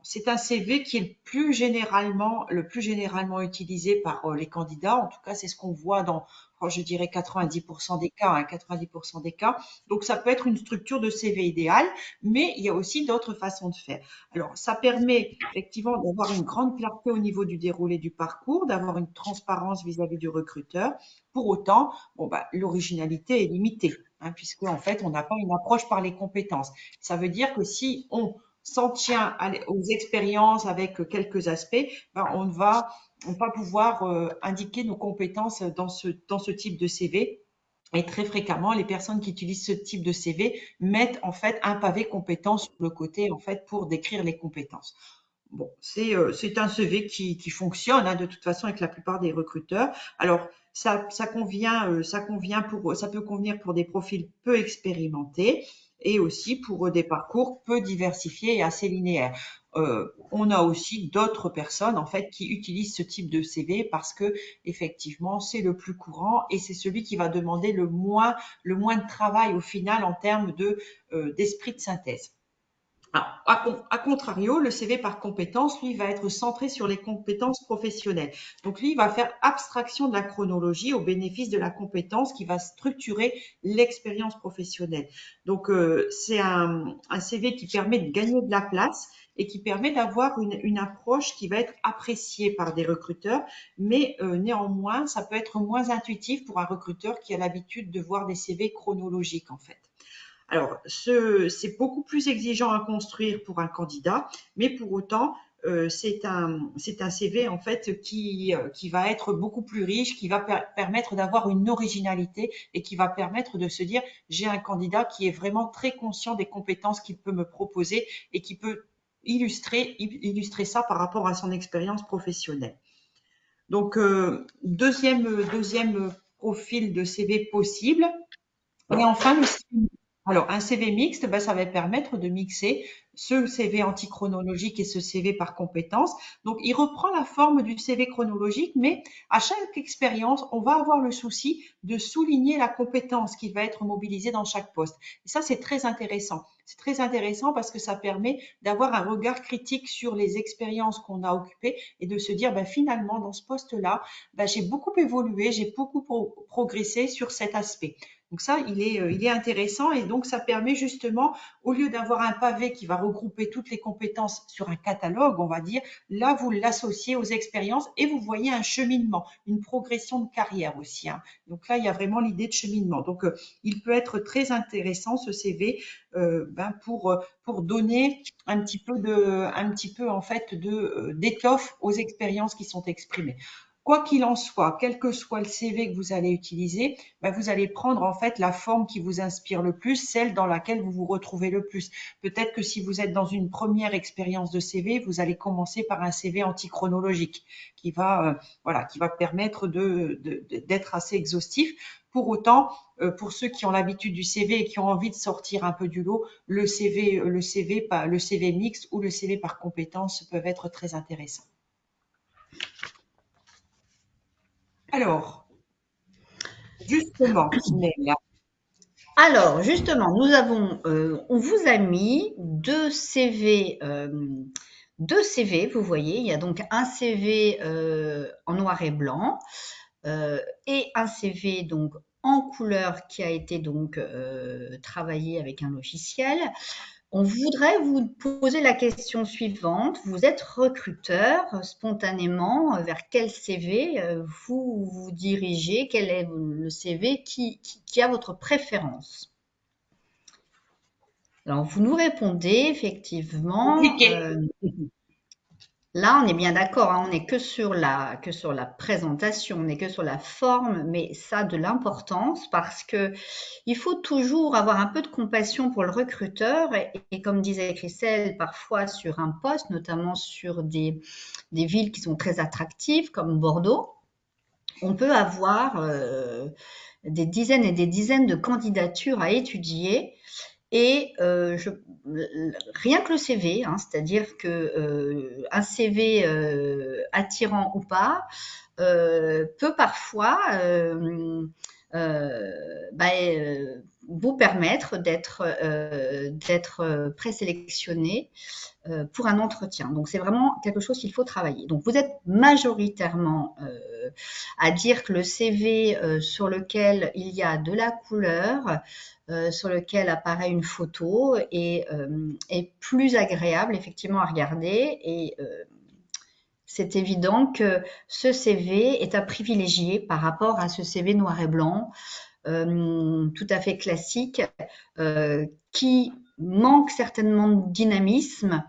c'est un CV qui est le plus généralement utilisé par les candidats. En tout cas, c'est ce qu'on voit dans, je dirais 90% des cas, hein, 90% des cas. Donc, ça peut être une structure de CV idéale, mais il y a aussi d'autres façons de faire. Alors, ça permet effectivement d'avoir une grande clarté au niveau du déroulé du parcours, d'avoir une transparence vis-à-vis du recruteur. Pour autant, bon, bah, l'originalité est limitée, hein, puisque en fait, on n'a pas une approche par les compétences. Ça veut dire que si on s'en tient aux expériences avec quelques aspects, ben, on va pouvoir indiquer nos compétences dans ce type de CV. Et très fréquemment, les personnes qui utilisent ce type de CV mettent en fait un pavé compétences sur le côté en fait pour décrire les compétences. Bon, c'est un CV qui fonctionne, hein, de toute façon avec la plupart des recruteurs. Alors, ça convient, ça peut convenir pour des profils peu expérimentés et aussi pour des parcours peu diversifiés et assez linéaires. On a aussi d'autres personnes en fait qui utilisent ce type de CV parce que effectivement c'est le plus courant et c'est celui qui va demander le moins de travail au final en termes d'esprit de synthèse. Alors, à contrario, le CV par compétences, lui, va être centré sur les compétences professionnelles. Donc, lui, il va faire abstraction de la chronologie au bénéfice de la compétence qui va structurer l'expérience professionnelle. Donc, c'est un CV qui permet de gagner de la place et qui permet d'avoir une approche qui va être appréciée par des recruteurs, mais néanmoins, ça peut être moins intuitif pour un recruteur qui a l'habitude de voir des CV chronologiques, en fait. Alors, c'est beaucoup plus exigeant à construire pour un candidat, mais pour autant, c'est un CV en fait qui va être beaucoup plus riche, qui va permettre d'avoir une originalité et qui va permettre de se dire j'ai un candidat qui est vraiment très conscient des compétences qu'il peut me proposer et qui peut illustrer ça par rapport à son expérience professionnelle. Donc, deuxième profil de CV possible. Et enfin, un CV mixte, ben, ça va permettre de mixer ce CV antichronologique et ce CV par compétence. Donc, il reprend la forme du CV chronologique, mais à chaque expérience, on va avoir le souci de souligner la compétence qui va être mobilisée dans chaque poste. Et ça, c'est très intéressant. C'est très intéressant parce que ça permet d'avoir un regard critique sur les expériences qu'on a occupées et de se dire, ben, finalement, dans ce poste-là, ben, j'ai beaucoup évolué, j'ai beaucoup progressé sur cet aspect. Donc ça, il est intéressant et donc ça permet justement, au lieu d'avoir un pavé qui va regrouper toutes les compétences sur un catalogue, on va dire, là, vous l'associez aux expériences et vous voyez un cheminement, une progression de carrière aussi, hein. Donc là, il y a vraiment l'idée de cheminement. Donc, il peut être très intéressant, ce CV, ben, pour donner un petit peu en fait d'étoffe aux expériences qui sont exprimées. Quoi qu'il en soit, quel que soit le CV que vous allez utiliser, ben vous allez prendre en fait la forme qui vous inspire le plus, celle dans laquelle vous vous retrouvez le plus. Peut-être que si vous êtes dans une première expérience de CV, vous allez commencer par un CV antichronologique qui va, qui va permettre d'être assez exhaustif. Pour autant, pour ceux qui ont l'habitude du CV et qui ont envie de sortir un peu du lot, le CV mixte ou le CV par compétences peuvent être très intéressants. Alors, justement, Nélia. Alors, justement, on vous a mis deux CV, vous voyez, il y a donc un CV en noir et blanc et un CV donc en couleur qui a été donc travaillé avec un logiciel. On voudrait vous poser la question suivante. Vous êtes recruteur spontanément. Vers quel CV vous vous dirigez? Quel est le CV qui a votre préférence? Alors, vous nous répondez effectivement. Compliqué. Là, on est bien d'accord, hein, on n'est que sur la présentation, on n'est que sur la forme, mais ça a de l'importance parce que il faut toujours avoir un peu de compassion pour le recruteur et comme disait Christelle, parfois sur un poste, notamment sur des villes qui sont très attractives comme Bordeaux, on peut avoir des dizaines et des dizaines de candidatures à étudier et rien que le CV, hein, c'est-à-dire que un CV attirant ou pas peut parfois vous permettre d'être présélectionné pour un entretien. Donc, c'est vraiment quelque chose qu'il faut travailler. Donc, vous êtes majoritairement à dire que le CV sur lequel il y a de la couleur, sur lequel apparaît une photo est plus agréable effectivement à regarder et c'est évident que ce CV est à privilégier par rapport à ce CV noir et blanc tout à fait classique qui manque certainement de dynamisme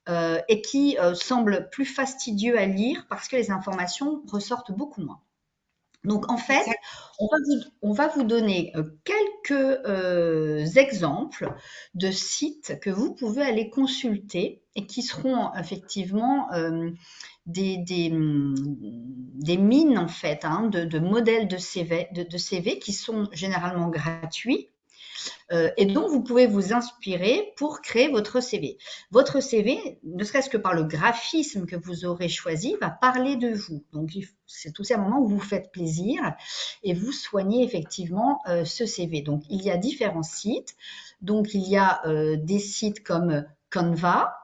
et qui semble plus fastidieux à lire parce que les informations ressortent beaucoup moins. Donc, en fait, on va vous donner quelques exemples de sites que vous pouvez aller consulter et qui seront effectivement des mines en fait de modèles de CV qui sont généralement gratuits et dont vous pouvez vous inspirer pour créer votre CV. Votre CV, ne serait-ce que par le graphisme que vous aurez choisi, va parler de vous. Donc, c'est aussi un moment où vous faites plaisir et vous soignez effectivement ce CV. Donc, il y a différents sites. Donc, il y a des sites comme Canva.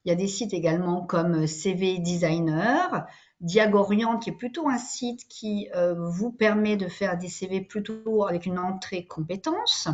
Il y a des sites également comme CV Designer, Diagorian, qui est plutôt un site qui vous permet de faire des CV plutôt avec une entrée compétences.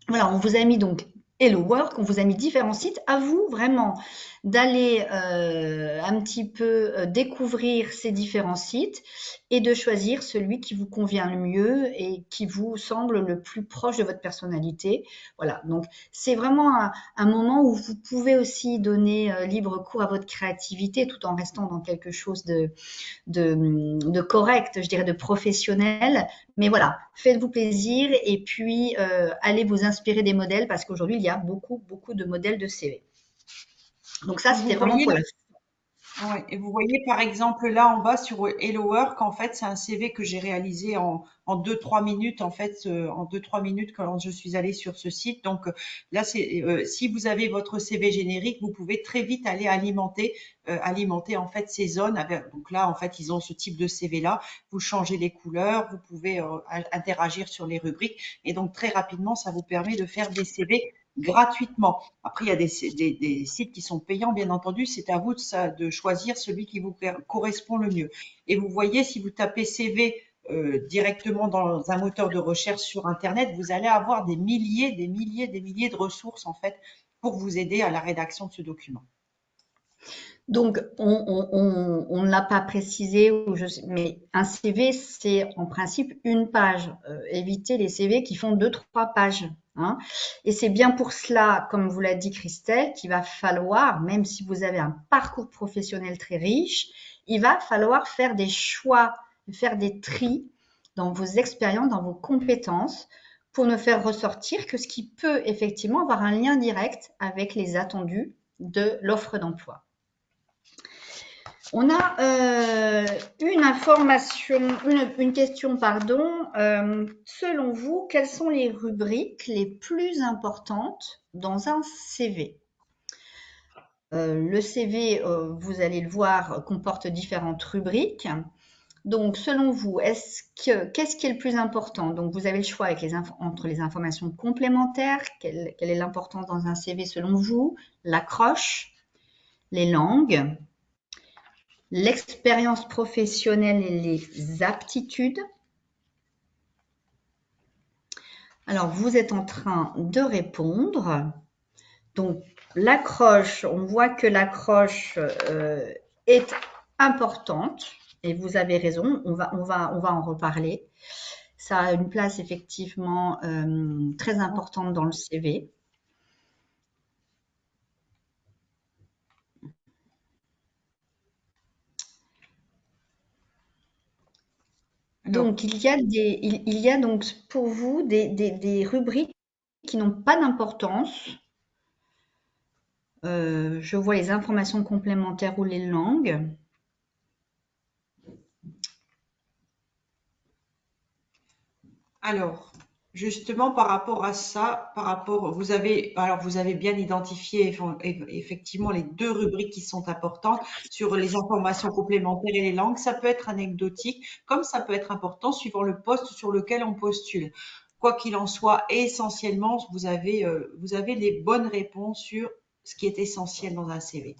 Voilà, on vous a mis donc Hello Work, on vous a mis différents sites. À vous vraiment d'aller un petit peu découvrir ces différents sites et de choisir celui qui vous convient le mieux et qui vous semble le plus proche de votre personnalité. Voilà, donc c'est vraiment un moment où vous pouvez aussi donner libre cours à votre créativité tout en restant dans quelque chose de correct, je dirais de professionnel. Mais voilà, faites-vous plaisir et puis allez vous inspirer des modèles parce qu'aujourd'hui, il y a beaucoup, beaucoup de modèles de CV. Donc ça, c'était vraiment pour la... Ouais, et vous voyez par exemple là en bas sur Hello Work, en fait, c'est un CV que j'ai réalisé en 2-3 minutes, en fait, en 2-3 minutes quand je suis allée sur ce site. Donc là, si vous avez votre CV générique, vous pouvez très vite aller alimenter en fait ces zones. Donc là, en fait, ils ont ce type de CV là. Vous changez les couleurs, vous pouvez interagir sur les rubriques et donc très rapidement, ça vous permet de faire des CV gratuitement. Après, il y a des sites qui sont payants, bien entendu. C'est à vous de choisir celui qui vous correspond le mieux. Et vous voyez, si vous tapez CV directement dans un moteur de recherche sur Internet, vous allez avoir des milliers de ressources, en fait, pour vous aider à la rédaction de ce document. Donc, on ne l'a pas précisé, mais un CV, c'est en principe une page. Évitez les CV qui font 2-3 pages. Hein. Et c'est bien pour cela, comme vous l'a dit Christelle, qu'il va falloir, même si vous avez un parcours professionnel très riche, il va falloir faire des choix, faire des tris dans vos expériences, dans vos compétences, pour ne faire ressortir que ce qui peut effectivement avoir un lien direct avec les attendus de l'offre d'emploi. On a une question, pardon. Selon vous, quelles sont les rubriques les plus importantes dans un CV? Le CV, vous allez le voir, comporte différentes rubriques. Donc, selon vous, qu'est-ce qui est le plus important? Donc, vous avez le choix entre les informations complémentaires. Quelle est l'importance dans un CV selon vous? L'accroche, les langues, l'expérience professionnelle et les aptitudes. Alors, vous êtes en train de répondre. Donc, l'accroche, on voit que l'accroche est importante et vous avez raison, on va en reparler. Ça a une place effectivement très importante dans le CV. Donc, il y a donc pour vous des rubriques qui n'ont pas d'importance. Je vois les informations complémentaires ou les langues. Alors, Justement, par rapport à ça, vous avez bien identifié effectivement les deux rubriques qui sont importantes sur les informations complémentaires et les langues. Ça peut être anecdotique, comme ça peut être important suivant le poste sur lequel on postule. Quoi qu'il en soit, essentiellement, vous avez les bonnes réponses sur ce qui est essentiel dans un CV.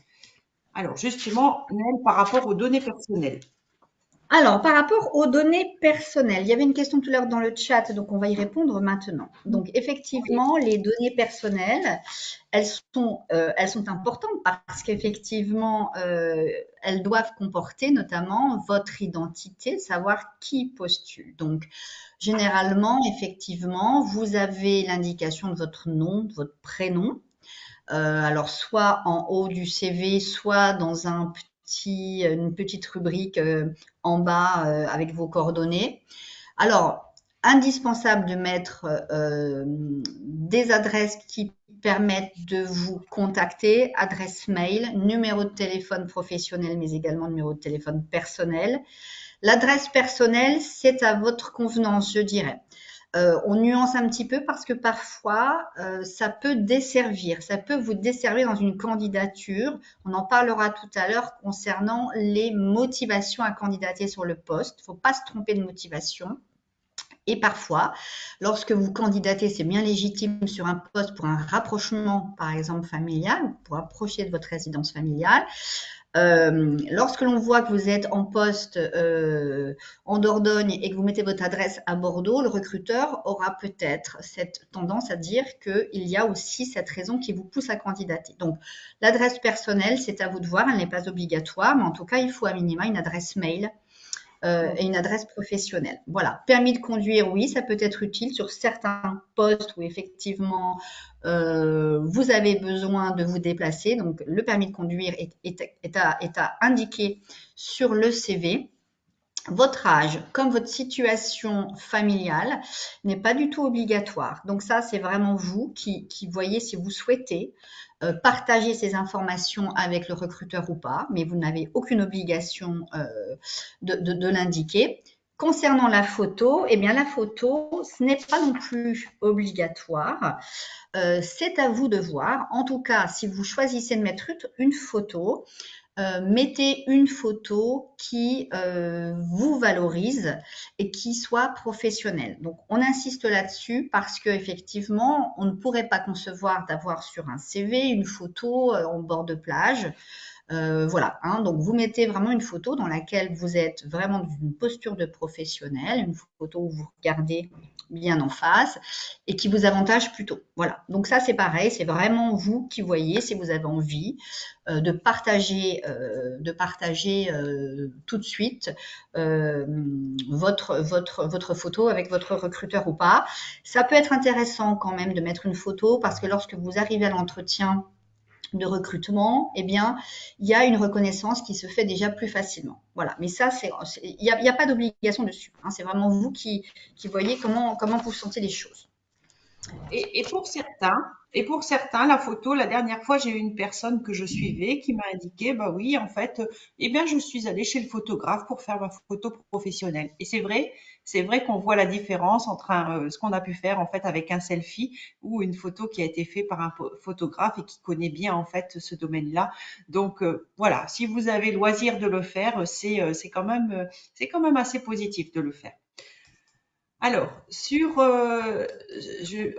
Alors, justement, Nel, par rapport aux données personnelles. Alors, par rapport aux données personnelles, il y avait une question tout à l'heure dans le chat, donc on va y répondre maintenant. Donc, Oui. effectivement, les données personnelles, elles sont importantes parce qu'effectivement, elles doivent comporter notamment votre identité, savoir qui postule. Donc, généralement, effectivement, vous avez l'indication de votre nom, de votre prénom, alors soit en haut du CV, soit dans une petite rubrique en bas avec vos coordonnées. Alors, indispensable de mettre des adresses qui permettent de vous contacter, adresse mail, numéro de téléphone professionnel, mais également numéro de téléphone personnel. L'adresse personnelle, c'est à votre convenance, je dirais. On nuance un petit peu parce que parfois, ça peut desservir, ça peut vous desservir dans une candidature. On en parlera tout à l'heure concernant les motivations à candidater sur le poste. Il ne faut pas se tromper de motivation. Et parfois, lorsque vous candidatez, c'est bien légitime sur un poste pour un rapprochement, par exemple familial, pour approcher de votre résidence familiale. Lorsque l'on voit que vous êtes en poste en Dordogne et que vous mettez votre adresse à Bordeaux, le recruteur aura peut-être cette tendance à dire qu'il y a aussi cette raison qui vous pousse à candidater. Donc, l'adresse personnelle, c'est à vous de voir, elle n'est pas obligatoire, mais en tout cas, il faut à minima une adresse mail et une adresse professionnelle. Voilà. Permis de conduire, oui, ça peut être utile sur certains postes où effectivement vous avez besoin de vous déplacer. Donc, le permis de conduire est à indiquer sur le CV. Votre âge, comme votre situation familiale, n'est pas du tout obligatoire. Donc ça, c'est vraiment vous qui voyez si vous souhaitez partager ces informations avec le recruteur ou pas, mais vous n'avez aucune obligation de l'indiquer. Concernant la photo, eh bien la photo, ce n'est pas non plus obligatoire. C'est à vous de voir. En tout cas, si vous choisissez de mettre une photo, mettez une photo qui vous valorise et qui soit professionnelle. Donc, on insiste là-dessus parce qu'effectivement, on ne pourrait pas concevoir d'avoir sur un CV une photo en bord de plage. Voilà, hein, donc vous mettez vraiment une photo dans laquelle vous êtes vraiment dans une posture de professionnel, une photo où vous regardez bien en face et qui vous avantage plutôt. Voilà, donc ça c'est pareil, c'est vraiment vous qui voyez si vous avez envie de partager tout de suite votre photo avec votre recruteur ou pas. Ça peut être intéressant quand même de mettre une photo parce que lorsque vous arrivez à l'entretien de recrutement, eh bien, il y a une reconnaissance qui se fait déjà plus facilement. Voilà. Mais ça, il n'y a pas d'obligation dessus. Hein. C'est vraiment vous qui voyez comment vous sentez les choses. Et pour certains, la photo, la dernière fois, j'ai eu une personne que je suivais qui m'a indiqué, bah oui, en fait, eh bien, je suis allée chez le photographe pour faire ma photo professionnelle. Et c'est vrai qu'on voit la différence entre ce qu'on a pu faire, en fait, avec un selfie ou une photo qui a été faite par un photographe et qui connaît bien, en fait, ce domaine-là. Donc, voilà, si vous avez loisir de le faire, c'est quand même assez positif de le faire. Alors,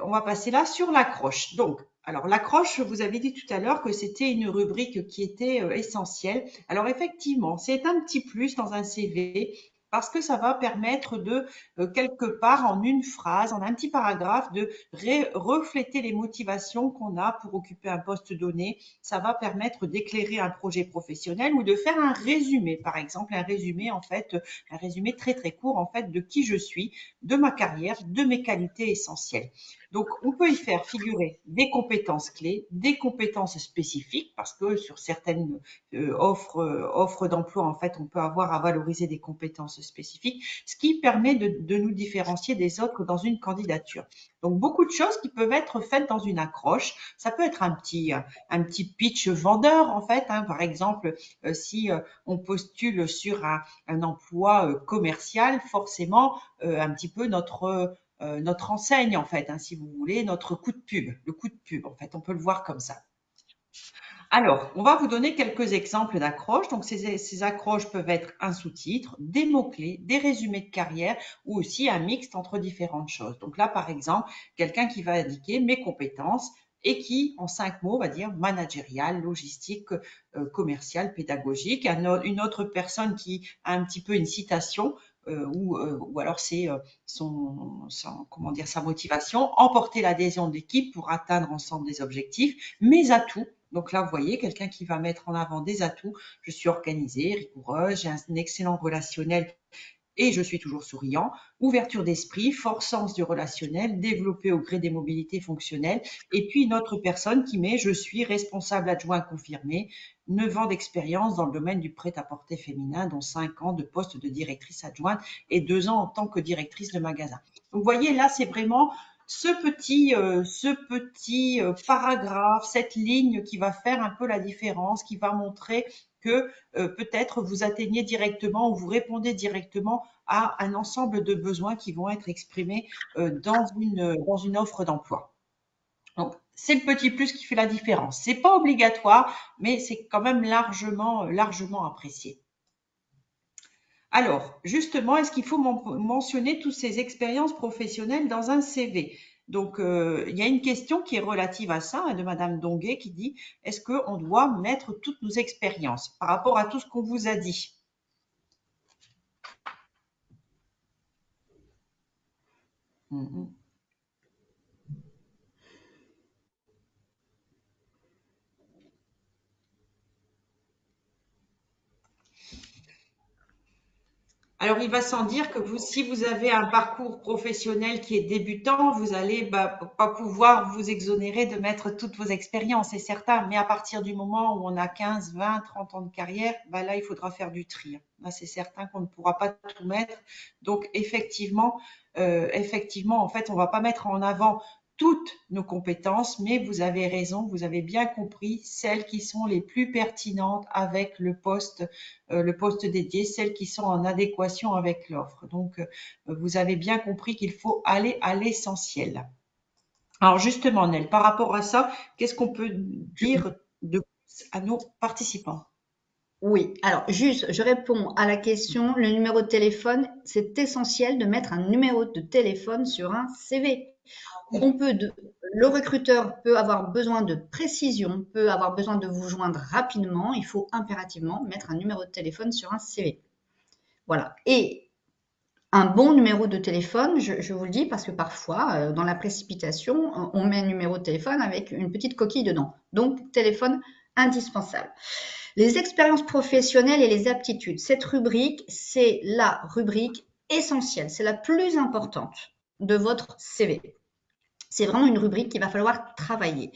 on va passer là sur l'accroche. Donc, alors l'accroche, vous avez dit tout à l'heure que c'était une rubrique qui était essentielle. Alors effectivement, c'est un petit plus dans un CV parce que ça va permettre de, quelque part, en une phrase, en un petit paragraphe, de refléter les motivations qu'on a pour occuper un poste donné. Ça va permettre d'éclairer un projet professionnel ou de faire un résumé, par exemple, un résumé en fait, un résumé très très court en fait de qui je suis, de ma carrière, de mes qualités essentielles. Donc, on peut y faire figurer des compétences clés, des compétences spécifiques, parce que sur certaines offres d'emploi, en fait, on peut avoir à valoriser des compétences spécifiques, ce qui permet de nous différencier des autres dans une candidature. Donc, beaucoup de choses qui peuvent être faites dans une accroche. Ça peut être un petit pitch vendeur, en fait. Hein. Par exemple, si on postule sur un emploi commercial, forcément, un petit peu notre enseigne, en fait, hein, si vous voulez, notre coup de pub, le coup de pub, en fait, on peut le voir comme ça. Alors, on va vous donner quelques exemples d'accroches. Donc, ces accroches peuvent être un sous-titre, des mots-clés, des résumés de carrière ou aussi un mixte entre différentes choses. Donc là, par exemple, quelqu'un qui va indiquer mes compétences et qui, en 5 mots, va dire managérial, logistique, commercial, pédagogique. Une autre personne qui a un petit peu une citation ou alors c'est comment dire, sa motivation, emporter l'adhésion de l'équipe pour atteindre ensemble des objectifs, mes atouts. Donc là, vous voyez, quelqu'un qui va mettre en avant des atouts. Je suis organisée, rigoureuse, j'ai un excellent relationnel et je suis toujours souriant. Ouverture d'esprit, fort sens du relationnel, développé au gré des mobilités fonctionnelles. Et puis une autre personne qui met « Je suis responsable adjoint confirmé, 9 ans d'expérience dans le domaine du prêt-à-porter féminin, dont 5 ans de poste de directrice adjointe et 2 ans en tant que directrice de magasin. » Donc vous voyez, là, c'est vraiment ce petit paragraphe, cette ligne qui va faire un peu la différence, qui va montrer que peut-être vous atteignez directement ou vous répondez directement à un ensemble de besoins qui vont être exprimés dans une offre d'emploi. Donc, c'est le petit plus qui fait la différence. C'est pas obligatoire, mais c'est quand même largement apprécié. Alors, justement, est-ce qu'il faut mentionner toutes ces expériences professionnelles dans un CV? Donc, il y a une question qui est relative à ça, hein, de Madame Donguet, qui dit, est-ce qu'on doit mettre toutes nos expériences par rapport à tout ce qu'on vous a dit? Mhm. Alors, il va sans dire que si vous avez un parcours professionnel qui est débutant, vous allez pas pouvoir vous exonérer de mettre toutes vos expériences, c'est certain. Mais à partir du moment où on a 15, 20, 30 ans de carrière, là, il faudra faire du tri. Là, c'est certain qu'on ne pourra pas tout mettre. Donc, effectivement, en fait, on ne va pas mettre en avant toutes nos compétences, mais vous avez raison, vous avez bien compris celles qui sont les plus pertinentes avec le poste dédié, celles qui sont en adéquation avec l'offre. Donc, vous avez bien compris qu'il faut aller à l'essentiel. Alors justement, Nel, par rapport à ça, qu'est-ce qu'on peut dire de plus à nos participants? Oui, alors juste, je réponds à la question, le numéro de téléphone, c'est essentiel de mettre un numéro de téléphone sur un CV. Le recruteur peut avoir besoin de précision, peut avoir besoin de vous joindre rapidement, il faut impérativement mettre un numéro de téléphone sur un CV. Voilà. Et un bon numéro de téléphone, je vous le dis parce que parfois, dans la précipitation, on met un numéro de téléphone avec une petite coquille dedans. Donc, téléphone indispensable. Les expériences professionnelles et les aptitudes. Cette rubrique, c'est la rubrique essentielle, c'est la plus importante de votre CV. C'est vraiment une rubrique qu'il va falloir travailler.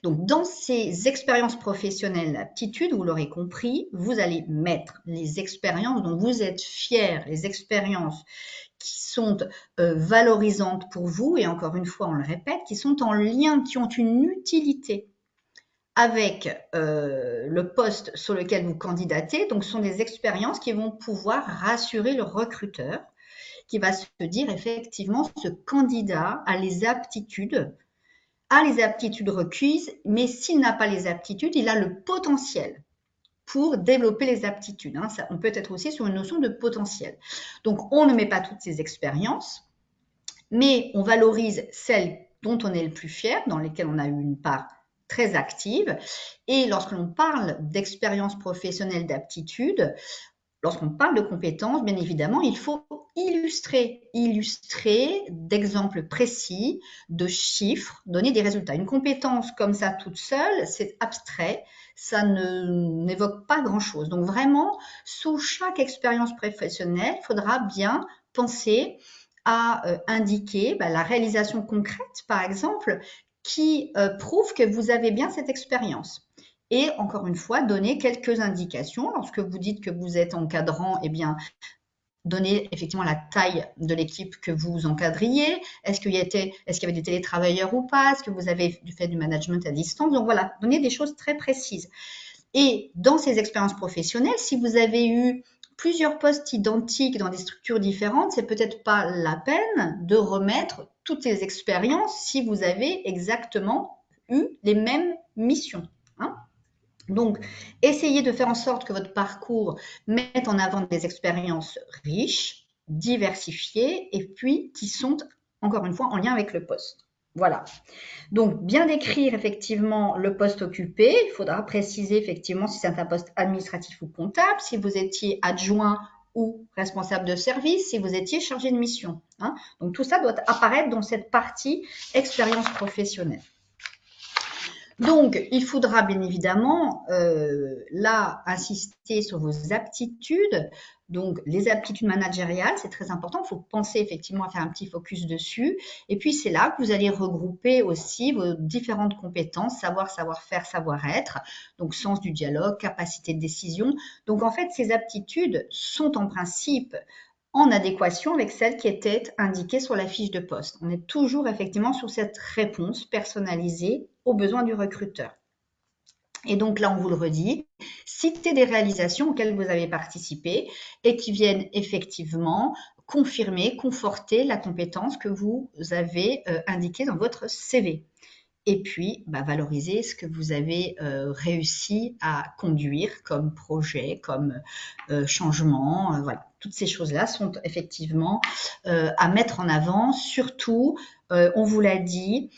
Donc, dans ces expériences professionnelles, aptitudes, vous l'aurez compris, vous allez mettre les expériences dont vous êtes fiers, les expériences qui sont valorisantes pour vous, et encore une fois, on le répète, qui sont en lien, qui ont une utilité avec le poste sur lequel vous candidatez. Donc, ce sont des expériences qui vont pouvoir rassurer le recruteur, qui va se dire effectivement, ce candidat a les aptitudes requises, mais s'il n'a pas les aptitudes, il a le potentiel pour développer les aptitudes. Hein. Ça, on peut être aussi sur une notion de potentiel. Donc, on ne met pas toutes ces expériences, mais on valorise celles dont on est le plus fier, dans lesquelles on a eu une part très active. Et lorsque l'on parle d'expérience professionnelle, d'aptitude, lorsqu'on parle de compétences, bien évidemment, il faut illustrer d'exemples précis, de chiffres, donner des résultats. Une compétence comme ça toute seule, c'est abstrait, ça n'évoque pas grand-chose. Donc vraiment, sous chaque expérience professionnelle, il faudra bien penser à indiquer la réalisation concrète, par exemple, qui prouve que vous avez bien cette expérience. Et encore une fois, donner quelques indications. Lorsque vous dites que vous êtes encadrant, eh bien, donnez effectivement la taille de l'équipe que vous encadriez. Est-ce qu'il y avait des télétravailleurs ou pas? Est-ce que vous avez fait du management à distance? Donc voilà, donnez des choses très précises. Et dans ces expériences professionnelles, si vous avez eu plusieurs postes identiques dans des structures différentes, c'est peut-être pas la peine de remettre toutes les expériences si vous avez exactement eu les mêmes missions, hein. Donc, essayez de faire en sorte que votre parcours mette en avant des expériences riches, diversifiées et puis qui sont, encore une fois, en lien avec le poste. Voilà. Donc, bien décrire effectivement le poste occupé. Il faudra préciser effectivement si c'est un poste administratif ou comptable, si vous étiez adjoint ou responsable de service, si vous étiez chargé de mission, hein. Donc, tout ça doit apparaître dans cette partie expérience professionnelle. Donc, il faudra bien évidemment là insister sur vos aptitudes. Donc, les aptitudes managériales, c'est très important. Il faut penser effectivement à faire un petit focus dessus. Et puis, c'est là que vous allez regrouper aussi vos différentes compétences, savoir-faire, savoir-être. Donc, sens du dialogue, capacité de décision. Donc, en fait, ces aptitudes sont en principe en adéquation avec celle qui était indiquée sur la fiche de poste. On est toujours effectivement sur cette réponse personnalisée aux besoins du recruteur. Et donc là, on vous le redit, citez des réalisations auxquelles vous avez participé et qui viennent effectivement confirmer, conforter la compétence que vous avez indiquée dans votre CV. Et puis, valoriser ce que vous avez réussi à conduire comme projet, comme changement. Voilà, toutes ces choses-là sont effectivement à mettre en avant. Surtout, on vous l'a dit,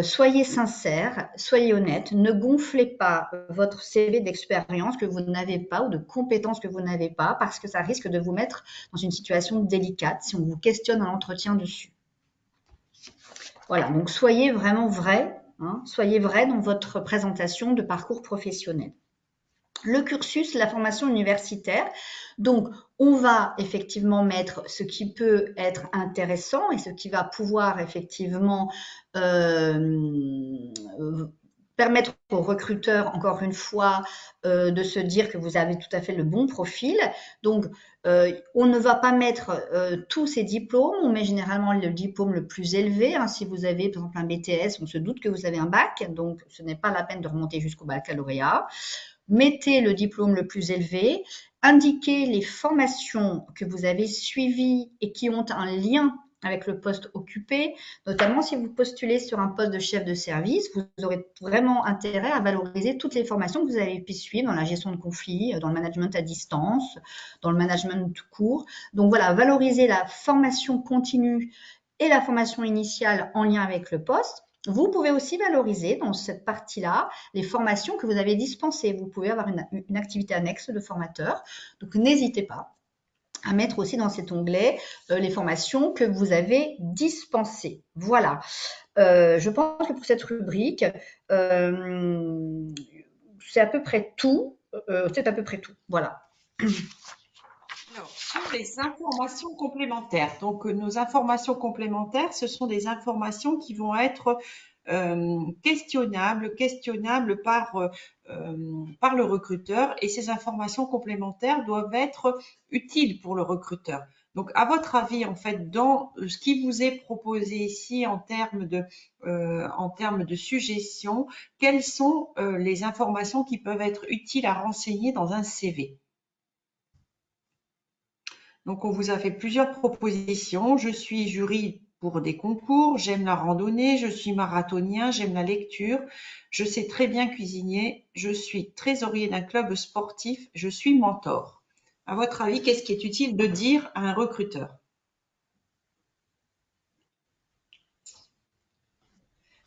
soyez sincère, soyez honnête, ne gonflez pas votre CV d'expérience que vous n'avez pas ou de compétences que vous n'avez pas parce que ça risque de vous mettre dans une situation délicate si on vous questionne en entretien dessus. Voilà, donc soyez vraiment vrai. Hein, soyez vrai dans votre présentation de parcours professionnel. Le cursus, la formation universitaire. Donc, on va effectivement mettre ce qui peut être intéressant et ce qui va pouvoir effectivement permettre aux recruteurs, encore une fois, de se dire que vous avez tout à fait le bon profil. Donc, on ne va pas mettre tous ces diplômes, on met généralement le diplôme le plus élevé. Hein. Si vous avez, par exemple, un BTS, on se doute que vous avez un bac, donc ce n'est pas la peine de remonter jusqu'au baccalauréat. Mettez le diplôme le plus élevé, indiquez les formations que vous avez suivies et qui ont un lien avec le poste occupé, notamment si vous postulez sur un poste de chef de service, vous aurez vraiment intérêt à valoriser toutes les formations que vous avez pu suivre dans la gestion de conflits, dans le management à distance, dans le management tout court. Donc voilà, valoriser la formation continue et la formation initiale en lien avec le poste. Vous pouvez aussi valoriser dans cette partie-là les formations que vous avez dispensées. Vous pouvez avoir une activité annexe de formateur. Donc, n'hésitez pas à mettre aussi dans cet onglet les formations que vous avez dispensées. Voilà. Je pense que pour cette rubrique, c'est à peu près tout. Voilà. Alors, sur les informations complémentaires. Donc, nos informations complémentaires, ce sont des informations qui vont être questionnables par le recruteur et ces informations complémentaires doivent être utiles pour le recruteur. Donc, à votre avis, en fait, dans ce qui vous est proposé ici en termes de suggestions, quelles sont les informations qui peuvent être utiles à renseigner dans un CV? Donc, on vous a fait plusieurs propositions. Je suis jury pour des concours, j'aime la randonnée, je suis marathonien, j'aime la lecture, je sais très bien cuisiner, je suis trésorier d'un club sportif, je suis mentor. À votre avis, qu'est-ce qui est utile de dire à un recruteur?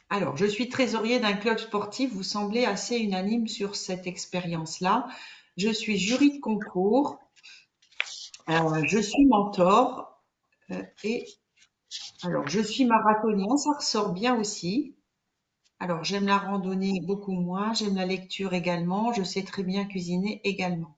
Alors, je suis trésorier d'un club sportif, vous semblez assez unanime sur cette expérience-là. Je suis jury de concours, je suis mentor et alors, je suis marathonien, ça ressort bien aussi. Alors, j'aime la randonnée beaucoup moins, j'aime la lecture également, je sais très bien cuisiner également.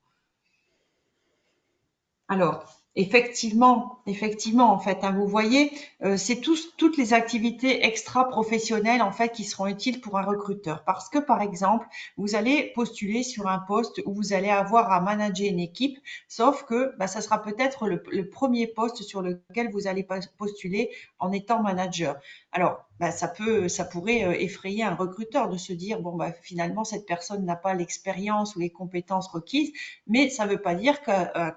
Alors, effectivement, en fait, hein, vous voyez, c'est toutes les activités extra-professionnelles, en fait, qui seront utiles pour un recruteur. Parce que, par exemple, vous allez postuler sur un poste où vous allez avoir à manager une équipe, sauf que ça sera peut-être le premier poste sur lequel vous allez postuler en étant manager. Alors, bah, ça pourrait effrayer un recruteur de se dire, bon, bah, finalement, cette personne n'a pas l'expérience ou les compétences requises, mais ça ne veut pas dire qu'à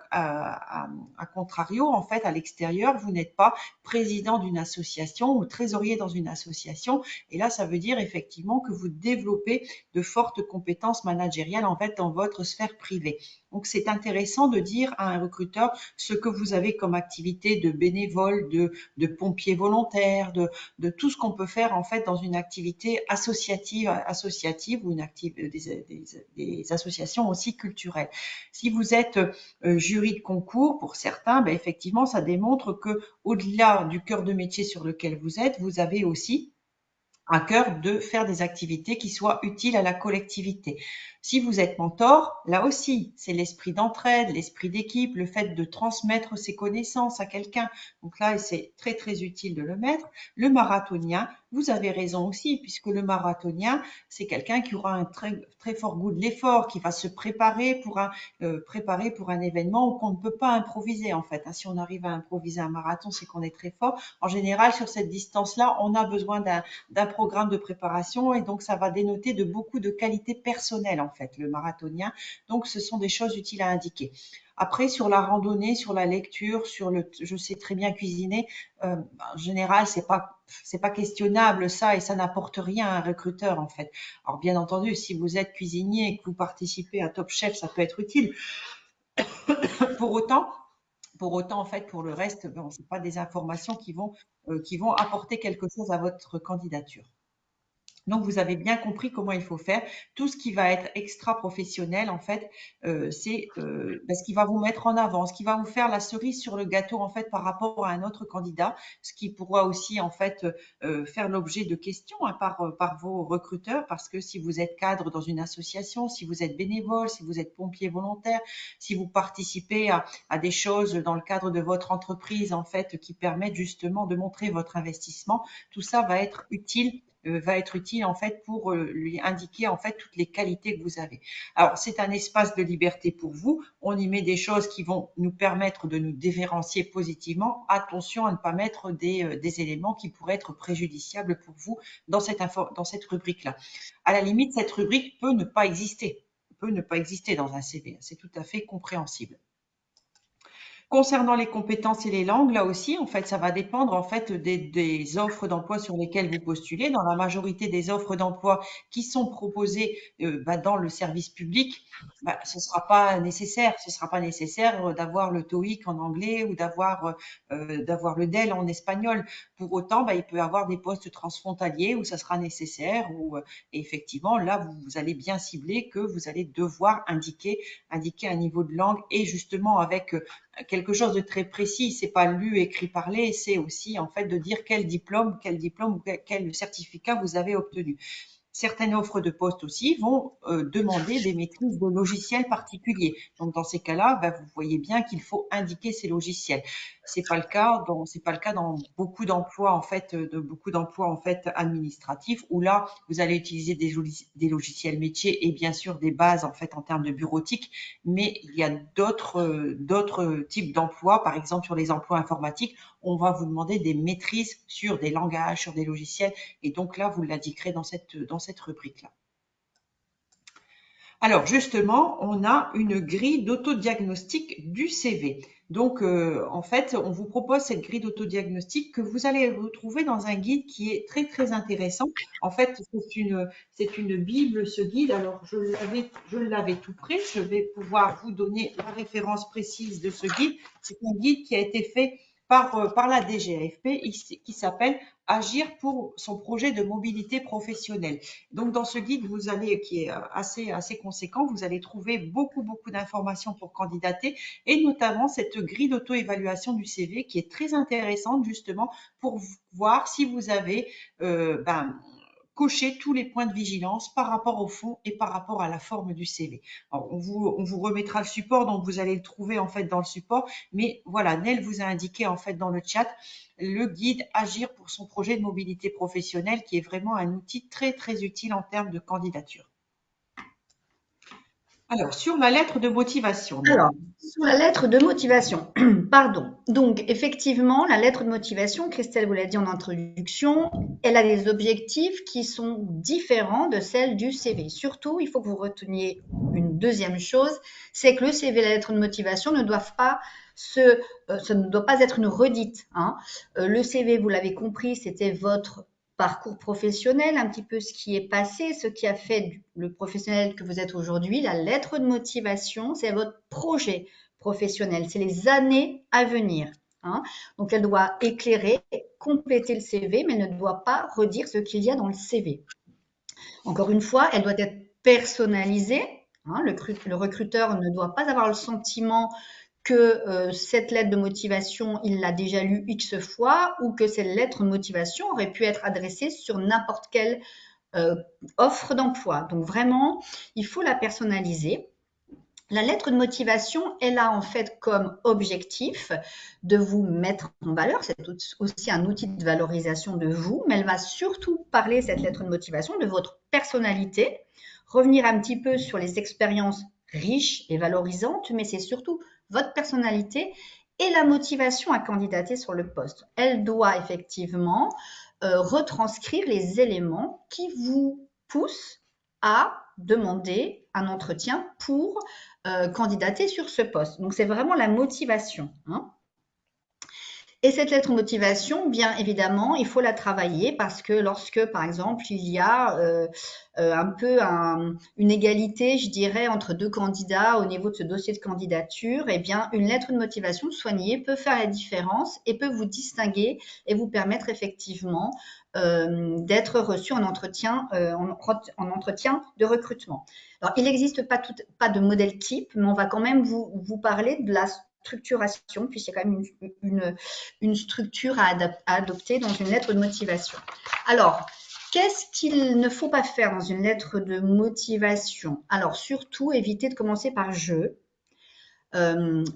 contrario, en fait, à l'extérieur, vous n'êtes pas président d'une association ou trésorier dans une association. Et là, ça veut dire effectivement que vous développez de fortes compétences managériales, en fait, dans votre sphère privée. Donc, c'est intéressant de dire à un recruteur ce que vous avez comme activité de bénévole, de pompier volontaire, de tout ce qu'on peut faire en fait dans une activité associative ou des associations aussi culturelles. Si vous êtes jury de concours, pour certains, ben, effectivement, ça démontre que au-delà du cœur de métier sur lequel vous êtes, vous avez aussi à cœur de faire des activités qui soient utiles à la collectivité. Si vous êtes mentor, là aussi, c'est l'esprit d'entraide, l'esprit d'équipe, le fait de transmettre ses connaissances à quelqu'un. Donc là, c'est très, très utile de le mettre. Le marathonien, vous avez raison aussi, puisque le marathonien, c'est quelqu'un qui aura un très, très fort goût de l'effort, qui va se préparer pour un événement qu'on ne peut pas improviser, en fait. Si on arrive à improviser un marathon, c'est qu'on est très fort. En général, sur cette distance-là, on a besoin d'un programme de préparation et donc ça va dénoter de beaucoup de qualités personnelles en fait, le marathonien. Donc ce sont des choses utiles à indiquer. Après, sur la randonnée, sur la lecture, sur le je sais très bien cuisiner, en général, c'est pas questionnable ça et ça n'apporte rien à un recruteur en fait. Alors bien entendu, si vous êtes cuisinier et que vous participez à Top Chef, ça peut être utile. Pour autant, en fait, pour le reste, bon, ce pas des informations qui vont apporter quelque chose à votre candidature. Donc, vous avez bien compris comment il faut faire. Tout ce qui va être extra-professionnel, en fait, c'est ce qui va vous mettre en avant, ce qui va vous faire la cerise sur le gâteau, en fait, par rapport à un autre candidat, ce qui pourra aussi, en fait, faire l'objet de questions hein, par vos recruteurs, parce que si vous êtes cadre dans une association, si vous êtes bénévole, si vous êtes pompier volontaire, si vous participez à des choses dans le cadre de votre entreprise, en fait, qui permettent justement de montrer votre investissement, tout ça va être utile en fait pour lui indiquer en fait toutes les qualités que vous avez. Alors c'est un espace de liberté pour vous. On y met des choses qui vont nous permettre de nous différencier positivement. Attention à ne pas mettre des éléments qui pourraient être préjudiciables pour vous dans dans cette rubrique-là. À la limite, cette rubrique peut ne pas exister, dans un CV. C'est tout à fait compréhensible. Concernant les compétences et les langues, là aussi, en fait, ça va dépendre en fait des offres d'emploi sur lesquelles vous postulez. Dans la majorité des offres d'emploi qui sont proposées dans le service public, ce sera pas nécessaire. Ce sera pas nécessaire d'avoir le TOEIC en anglais ou d'avoir le DEL en espagnol. Pour autant, il peut y avoir des postes transfrontaliers où ça sera nécessaire. Et effectivement, là, vous allez bien cibler que vous allez devoir indiquer un niveau de langue et justement avec quelque chose de très précis. C'est pas lu, écrit, parlé. C'est aussi en fait de dire quel diplôme ou quel certificat vous avez obtenu. Certaines offres de poste aussi vont demander des maîtrises de logiciels particuliers. Donc dans ces cas-là, vous voyez bien qu'il faut indiquer ces logiciels. C'est pas le cas dans beaucoup d'emplois en fait, administratifs où là vous allez utiliser des logiciels métiers et bien sûr des bases en fait en termes de bureautique. Mais il y a d'autres types d'emplois, par exemple sur les emplois informatiques, on va vous demander des maîtrises sur des langages, sur des logiciels. Et donc là, vous l'indiquerez dans cette rubrique-là. Alors justement, on a une grille d'autodiagnostic du CV. Donc en fait, on vous propose cette grille d'autodiagnostic que vous allez retrouver dans un guide qui est très très intéressant. En fait, c'est une bible ce guide. Alors je l'avais tout prêt. Je vais pouvoir vous donner la référence précise de ce guide. C'est un guide qui a été fait par la DGAFP qui s'appelle Agir pour son projet de mobilité professionnelle. Donc, dans ce guide, qui est assez conséquent, vous allez trouver beaucoup d'informations pour candidater et notamment cette grille d'auto-évaluation du CV qui est très intéressante justement pour voir si vous avez coché tous les points de vigilance par rapport au fond et par rapport à la forme du CV. Alors, on vous remettra le support, donc vous allez le trouver en fait dans le support. Mais voilà, Nel vous a indiqué en fait dans le chat le guide Agir pour son projet de mobilité professionnelle qui est vraiment un outil très très utile en termes de candidature. Alors, sur la lettre de motivation, donc. Alors, sur la lettre de motivation, pardon. Donc, effectivement, la lettre de motivation, Christelle vous l'a dit en introduction, elle a des objectifs qui sont différents de celles du CV. Surtout, il faut que vous reteniez une deuxième chose, c'est que le CV et la lettre de motivation ne doivent pas ça ne doit pas être une redite, hein. Le CV, vous l'avez compris, c'était votre parcours professionnel, un petit peu ce qui est passé, ce qui a fait le professionnel que vous êtes aujourd'hui. La lettre de motivation, c'est votre projet professionnel, c'est les années à venir, hein. Donc, elle doit éclairer, compléter le CV, mais ne doit pas redire ce qu'il y a dans le CV. Encore une fois, elle doit être personnalisée, hein. Le recruteur ne doit pas avoir le sentiment que cette lettre de motivation, il l'a déjà lue X fois ou que cette lettre de motivation aurait pu être adressée sur n'importe quelle euh, offre d'emploi. Donc vraiment, il faut la personnaliser. La lettre de motivation, elle a en fait comme objectif de vous mettre en valeur. C'est aussi un outil de valorisation de vous, mais elle va surtout parler, cette lettre de motivation, de votre personnalité, revenir un petit peu sur les expériences riches et valorisantes, mais c'est surtout votre personnalité et la motivation à candidater sur le poste. Elle doit effectivement retranscrire les éléments qui vous poussent à demander un entretien pour candidater sur ce poste. Donc, c'est vraiment la motivation, hein. Et cette lettre de motivation, bien évidemment, il faut la travailler parce que lorsque, par exemple, il y a un peu une égalité, je dirais, entre deux candidats au niveau de ce dossier de candidature, eh bien, une lettre de motivation soignée peut faire la différence et peut vous distinguer et vous permettre effectivement d'être reçu en entretien, en entretien de recrutement. Alors, il n'existe pas de modèle type, mais on va quand même vous parler de la structuration, puisqu'il y a quand même une structure à adopter dans une lettre de motivation. Alors, qu'est-ce qu'il ne faut pas faire dans une lettre de motivation? Alors, surtout, éviter de commencer par je.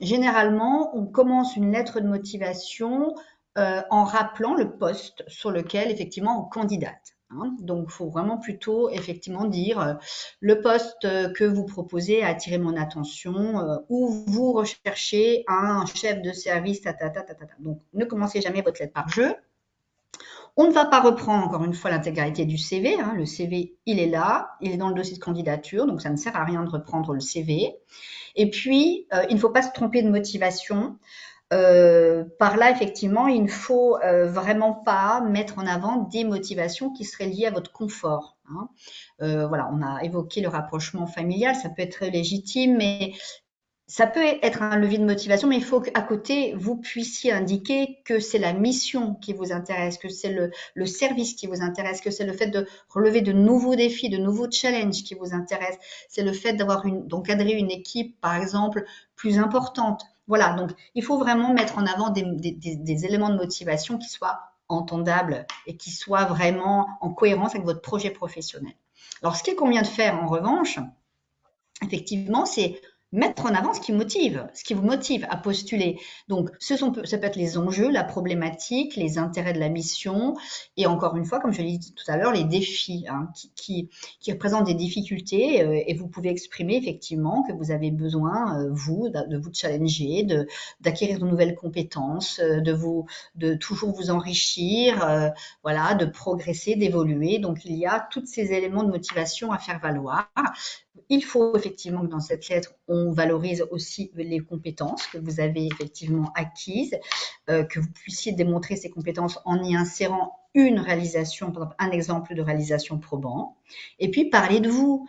Généralement, on commence une lettre de motivation en rappelant le poste sur lequel effectivement on candidate, hein. Donc, il faut vraiment plutôt effectivement dire le poste que vous proposez a attiré mon attention ou vous recherchez un chef de service, ta, ta, ta, ta, ta, ta. Donc, ne commencez jamais votre lettre par je. On ne va pas reprendre encore une fois l'intégralité du CV, hein. Le CV, il est là, il est dans le dossier de candidature, donc ça ne sert à rien de reprendre le CV. Et puis, il ne faut pas se tromper de motivation. Par là, effectivement, il ne faut vraiment pas mettre en avant des motivations qui seraient liées à votre confort, hein. Voilà, on a évoqué le rapprochement familial, ça peut être légitime, mais ça peut être un levier de motivation, mais il faut qu'à côté, vous puissiez indiquer que c'est la mission qui vous intéresse, que c'est le service qui vous intéresse, que c'est le fait de relever de nouveaux défis, de nouveaux challenges qui vous intéressent. C'est le fait d'encadrer une équipe, par exemple, plus importante. Voilà, donc il faut vraiment mettre en avant des éléments de motivation qui soient entendables et qui soient vraiment en cohérence avec votre projet professionnel. Alors, ce qu'il convient de faire, en revanche, effectivement, c'est mettre en avant ce qui vous motive à postuler. Donc, ça peut être les enjeux, la problématique, les intérêts de la mission, et encore une fois, comme je l'ai dit tout à l'heure, les défis, hein, qui représentent des difficultés, et vous pouvez exprimer effectivement que vous avez besoin, vous, de vous challenger, d'acquérir de nouvelles compétences, de toujours vous enrichir, voilà, de progresser, d'évoluer. Donc, il y a tous ces éléments de motivation à faire valoir. Il faut effectivement que dans cette lettre, on valorise aussi les compétences que vous avez effectivement acquises, que vous puissiez démontrer ces compétences en y insérant une réalisation, par exemple un exemple de réalisation probant. Et puis parler de vous.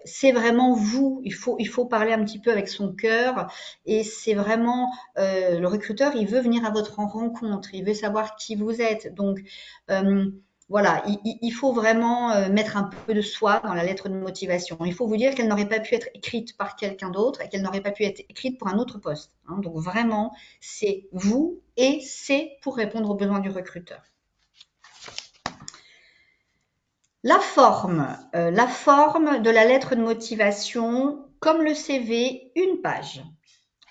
C'est vraiment vous. Il faut parler un petit peu avec son cœur. Et c'est vraiment le recruteur, il veut venir à votre rencontre, il veut savoir qui vous êtes. Donc voilà, il faut vraiment mettre un peu de soi dans la lettre de motivation. Il faut vous dire qu'elle n'aurait pas pu être écrite par quelqu'un d'autre et qu'elle n'aurait pas pu être écrite pour un autre poste, hein. Donc vraiment, c'est vous et c'est pour répondre aux besoins du recruteur. La forme de la lettre de motivation, comme le CV, une page.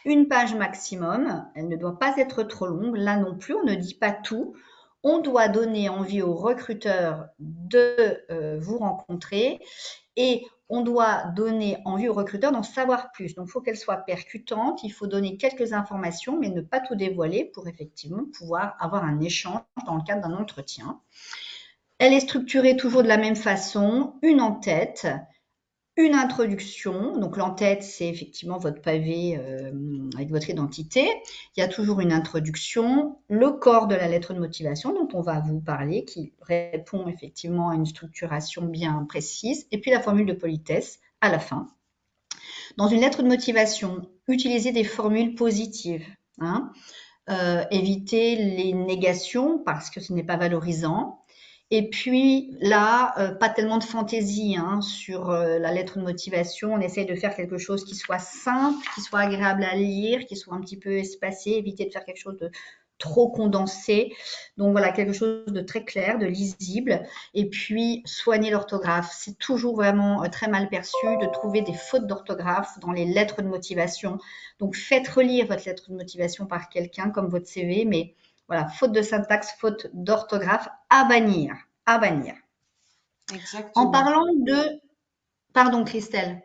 Une page maximum, elle ne doit pas être trop longue. Là non plus, on ne dit pas tout. On doit donner envie au recruteur de vous rencontrer Et on doit donner envie au recruteur d'en savoir plus. Donc, il faut qu'elle soit percutante, il faut donner quelques informations, mais ne pas tout dévoiler pour effectivement pouvoir avoir un échange dans le cadre d'un entretien. Elle est structurée toujours de la même façon, une en-tête, une introduction. Donc l'en-tête, c'est effectivement votre pavé avec votre identité. Il y a toujours une introduction, le corps de la lettre de motivation dont on va vous parler, qui répond effectivement à une structuration bien précise, et puis la formule de politesse à la fin. Dans une lettre de motivation, utilisez des formules positives. Hein. Évitez les négations parce que ce n'est pas valorisant. Et puis là, pas tellement de fantaisie hein, sur la lettre de motivation. On essaye de faire quelque chose qui soit simple, qui soit agréable à lire, qui soit un petit peu espacé, éviter de faire quelque chose de trop condensé. Donc voilà, quelque chose de très clair, de lisible. Et puis, soigner l'orthographe. C'est toujours vraiment très mal perçu de trouver des fautes d'orthographe dans les lettres de motivation. Donc, faites relire votre lettre de motivation par quelqu'un comme votre CV, mais voilà, faute de syntaxe, faute d'orthographe, à bannir, à bannir. En Exactement. parlant de... Pardon, Christelle.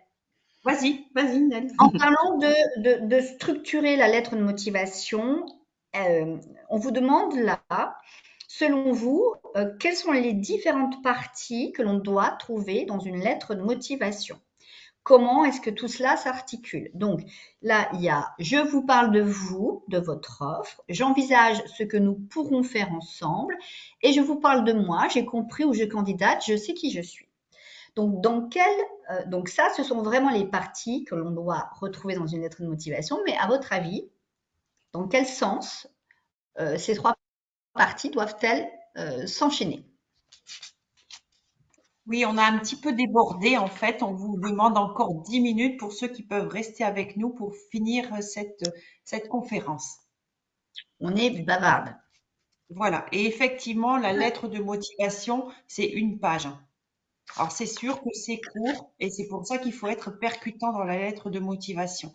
Vas-y, Nel. En parlant de structurer la lettre de motivation, on vous demande là, selon vous, quelles sont les différentes parties que l'on doit trouver dans une lettre de motivation? Comment est-ce que tout cela s'articule? Donc là, il y a je vous parle de vous, de votre offre, j'envisage ce que nous pourrons faire ensemble et je vous parle de moi, j'ai compris où je candidate, je sais qui je suis. Donc, donc ça, ce sont vraiment les parties que l'on doit retrouver dans une lettre de motivation. Mais à votre avis, dans quel sens ces trois parties doivent-elles s'enchaîner? Oui, on a un petit peu débordé en fait. On vous demande encore 10 minutes pour ceux qui peuvent rester avec nous pour finir cette conférence. On est bavarde. Voilà. Et effectivement, la lettre de motivation, c'est une page. Alors, c'est sûr que c'est court et c'est pour ça qu'il faut être percutant dans la lettre de motivation.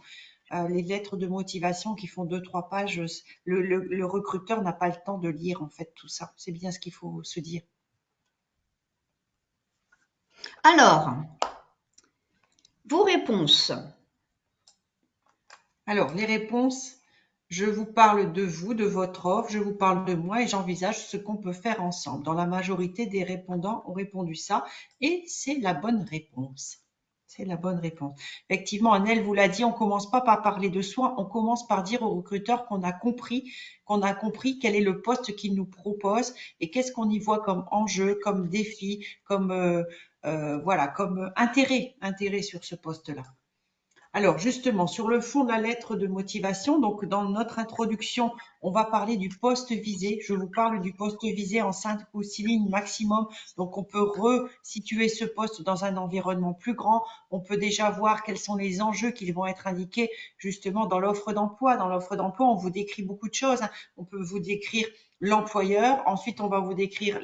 Les lettres de motivation qui font deux, trois pages, le recruteur n'a pas le temps de lire en fait tout ça. C'est bien ce qu'il faut se dire. Alors, vos réponses. Alors, les réponses, je vous parle de vous, de votre offre, je vous parle de moi et j'envisage ce qu'on peut faire ensemble. Dans la majorité des répondants ont répondu ça et c'est la bonne réponse. C'est la bonne réponse. Effectivement, Annelle vous l'a dit, on commence pas par parler de soi, on commence par dire au recruteur qu'on a compris quel est le poste qu'il nous propose et qu'est-ce qu'on y voit comme enjeu, comme défi, comme voilà, comme intérêt sur ce poste-là. Alors justement, sur le fond de la lettre de motivation, donc dans notre introduction, on va parler du poste visé. Je vous parle du poste visé en 5 ou 6 lignes maximum. Donc on peut resituer ce poste dans un environnement plus grand. On peut déjà voir quels sont les enjeux qui vont être indiqués justement dans l'offre d'emploi. Dans l'offre d'emploi, on vous décrit beaucoup de choses. On peut vous décrire l'employeur. Ensuite, on va vous décrire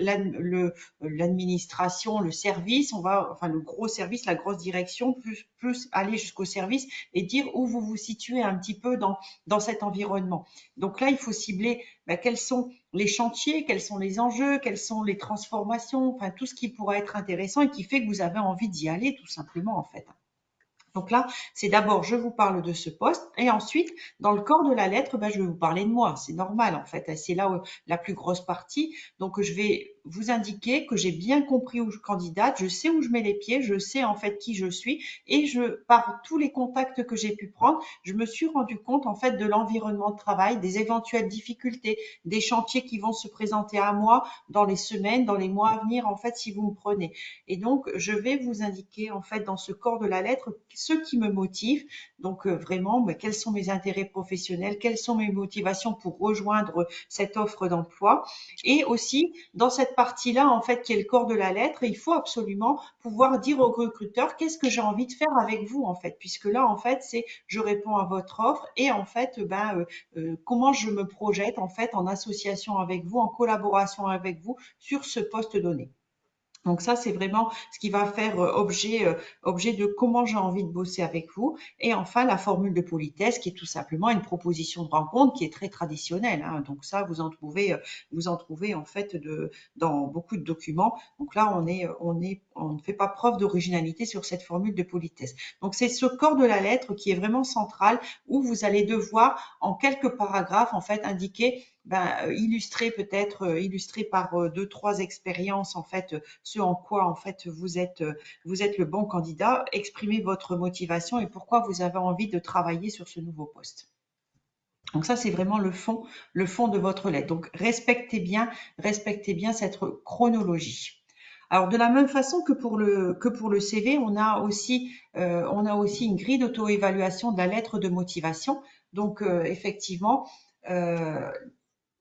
l'administration, le service, enfin le gros service, la grosse direction, plus aller jusqu'au service et dire où vous vous situez un petit peu dans cet environnement. Donc là, il faut cibler quels sont les chantiers, quels sont les enjeux, quelles sont les transformations, enfin tout ce qui pourra être intéressant et qui fait que vous avez envie d'y aller tout simplement en fait. Donc là, c'est d'abord, je vous parle de ce poste et ensuite, dans le corps de la lettre, je vais vous parler de moi. C'est normal en fait. C'est là où, la plus grosse partie. Donc, je vais vous indiquer que j'ai bien compris où je candidate, je sais où je mets les pieds, je sais en fait qui je suis et par tous les contacts que j'ai pu prendre, je me suis rendu compte en fait de l'environnement de travail, des éventuelles difficultés, des chantiers qui vont se présenter à moi dans les semaines, dans les mois à venir en fait si vous me prenez. Et donc, je vais vous indiquer en fait dans ce corps de la lettre ce qui me motive. Donc, vraiment, quels sont mes intérêts professionnels, quelles sont mes motivations pour rejoindre cette offre d'emploi. Et aussi, dans cette partie-là, en fait, qui est le corps de la lettre, il faut absolument pouvoir dire au recruteur qu'est-ce que j'ai envie de faire avec vous, en fait, puisque là, en fait, c'est je réponds à votre offre et en fait, comment je me projette en fait en association avec vous, en collaboration avec vous sur ce poste donné. Donc ça, c'est vraiment ce qui va faire objet de comment j'ai envie de bosser avec vous. Et enfin, la formule de politesse, qui est tout simplement une proposition de rencontre qui est très traditionnelle, hein. Donc ça, vous en trouvez en fait dans beaucoup de documents. Donc là, on ne fait pas preuve d'originalité sur cette formule de politesse. Donc c'est ce corps de la lettre qui est vraiment central, où vous allez devoir, en quelques paragraphes, en fait, indiquer, illustrer peut-être, illustrer par deux, trois expériences, en fait, ce en quoi en fait vous êtes le bon candidat, exprimez votre motivation et pourquoi vous avez envie de travailler sur ce nouveau poste. Donc ça, c'est vraiment le fond de votre lettre. Donc respectez bien cette chronologie. Alors de la même façon que pour le CV, on a aussi une grille d'auto-évaluation de la lettre de motivation. Donc effectivement, euh,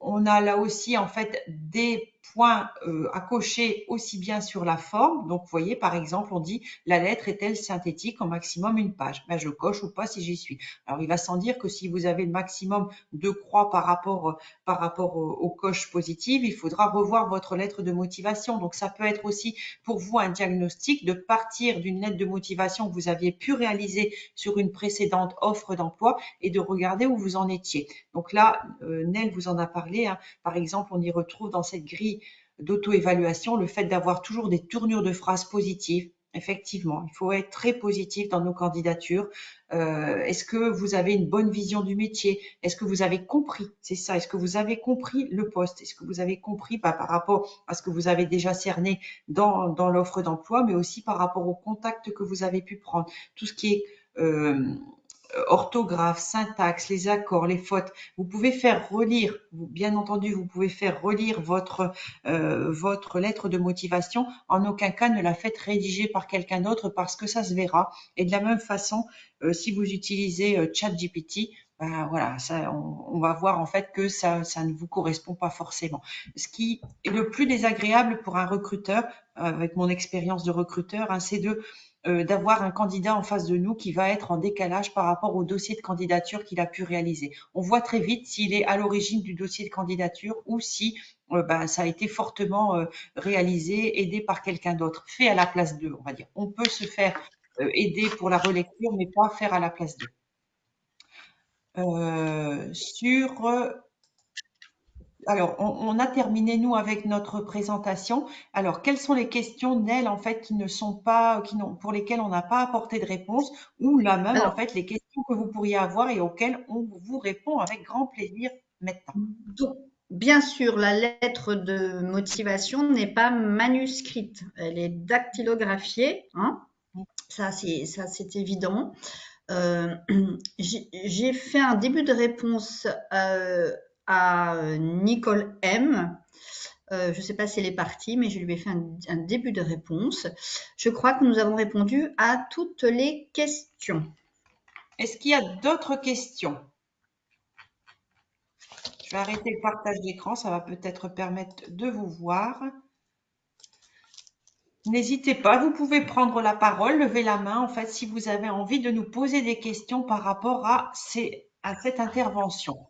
on a là aussi en fait des points à cocher aussi bien sur la forme. Donc, vous voyez, par exemple, on dit la lettre est-elle synthétique, au maximum une page. Je coche ou pas si j'y suis. Alors, il va sans dire que si vous avez le maximum de croix par rapport aux coches positives, il faudra revoir votre lettre de motivation. Donc, ça peut être aussi pour vous un diagnostic de partir d'une lettre de motivation que vous aviez pu réaliser sur une précédente offre d'emploi et de regarder où vous en étiez. Donc là, Nel vous en a parlé, hein. Par exemple, on y retrouve dans cette grille d'auto-évaluation le fait d'avoir toujours des tournures de phrases positives. Effectivement, il faut être très positif dans nos candidatures. Est-ce que vous avez une bonne vision du métier? Est-ce que vous avez compris? C'est ça. Est-ce que vous avez compris le poste? Est-ce que vous avez compris par rapport à ce que vous avez déjà cerné dans l'offre d'emploi, mais aussi par rapport aux contacts que vous avez pu prendre? Tout ce qui est orthographe, syntaxe, les accords, les fautes. Vous pouvez faire relire, bien entendu, vous pouvez faire relire votre lettre de motivation. En aucun cas, ne la faites rédiger par quelqu'un d'autre parce que ça se verra. Et de la même façon, si vous utilisez ChatGPT, voilà, on va voir en fait que ça ne vous correspond pas forcément. Ce qui est le plus désagréable pour un recruteur, avec mon expérience de recruteur, hein, c'est d'avoir un candidat en face de nous qui va être en décalage par rapport au dossier de candidature qu'il a pu réaliser. On voit très vite s'il est à l'origine du dossier de candidature ou si ça a été fortement réalisé, aidé par quelqu'un d'autre, fait à la place d'eux, on va dire. On peut se faire aider pour la relecture, mais pas faire à la place d'eux. Sur Alors, on a terminé, nous, avec notre présentation. Alors, quelles sont les questions, Nel, en fait, qui ne sont pas, pour lesquelles on n'a pas apporté de réponse, ou là même, en Alors, fait, les questions que vous pourriez avoir et auxquelles on vous répond avec grand plaisir maintenant. donc, bien sûr, la lettre de motivation n'est pas manuscrite, elle est dactylographiée, hein. Ça, c'est évident. Euh, j'ai fait un début de réponse à Nicole M. Je ne sais pas si elle est partie, mais je lui ai fait un début de réponse. Je crois que nous avons répondu à toutes les questions. Est-ce qu'il y a d'autres questions? Je vais arrêter le partage d'écran, ça va peut-être permettre de vous voir. N'hésitez pas, vous pouvez prendre la parole, lever la main, en fait, si vous avez envie de nous poser des questions par rapport à cette intervention.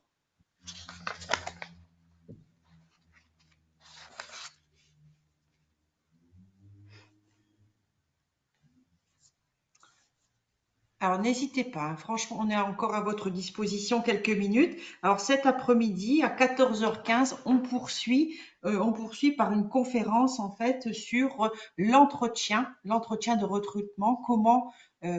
Alors n'hésitez pas, hein. Franchement, on est encore à votre disposition quelques minutes. Alors cet après-midi à 14h15, on poursuit par une conférence en fait sur l'entretien de recrutement,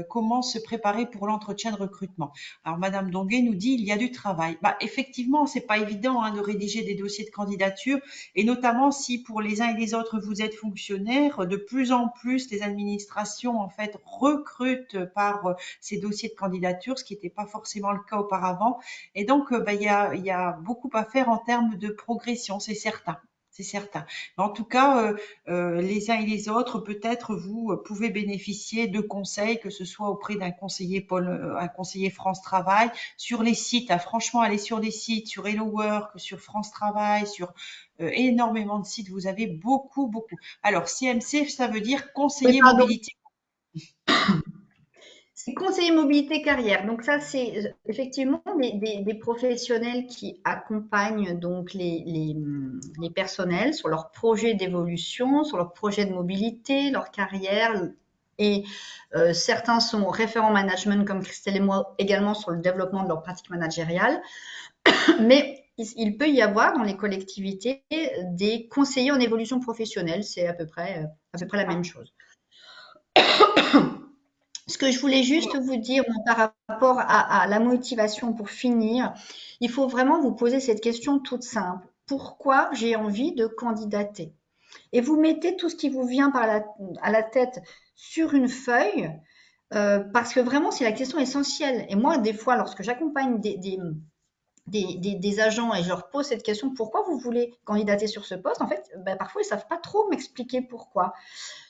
comment se préparer pour l'entretien de recrutement. Alors Madame Donguet nous dit il y a du travail. Effectivement, c'est pas évident, hein, de rédiger des dossiers de candidature, et notamment si pour les uns et les autres vous êtes fonctionnaire, de plus en plus les administrations en fait recrutent par ces dossiers de candidature, ce qui n'était pas forcément le cas auparavant. Et donc, il y a beaucoup à faire en termes de progression, c'est certain. C'est certain. Mais en tout cas, les uns et les autres, peut-être vous pouvez bénéficier de conseils, que ce soit auprès d'un conseiller un conseiller France Travail, sur les sites. Hein, franchement, allez sur les sites, sur Hello Work, sur France Travail, sur énormément de sites. Vous avez beaucoup, beaucoup. Alors, CMC, ça veut dire Oui, conseiller pardon. mobilité. C'est conseiller mobilité carrière. Donc ça, c'est effectivement des professionnels qui accompagnent donc les personnels sur leur projet d'évolution, sur leur projet de mobilité, leur carrière. Et certains sont référents management comme Christelle et moi également sur le développement de leur pratique managériale. Mais il peut y avoir dans les collectivités des conseillers en évolution professionnelle. C'est à peu près la même chose. Ce que je voulais juste vous dire par rapport à la motivation pour finir, il faut vraiment vous poser cette question toute simple. Pourquoi j'ai envie de candidater? Et vous mettez tout ce qui vous vient à la tête sur une feuille, parce que vraiment, c'est la question essentielle. Et moi, des fois, lorsque j'accompagne des agents et je leur pose cette question, pourquoi vous voulez candidater sur ce poste? En fait, ben, parfois, ils ne savent pas trop m'expliquer pourquoi.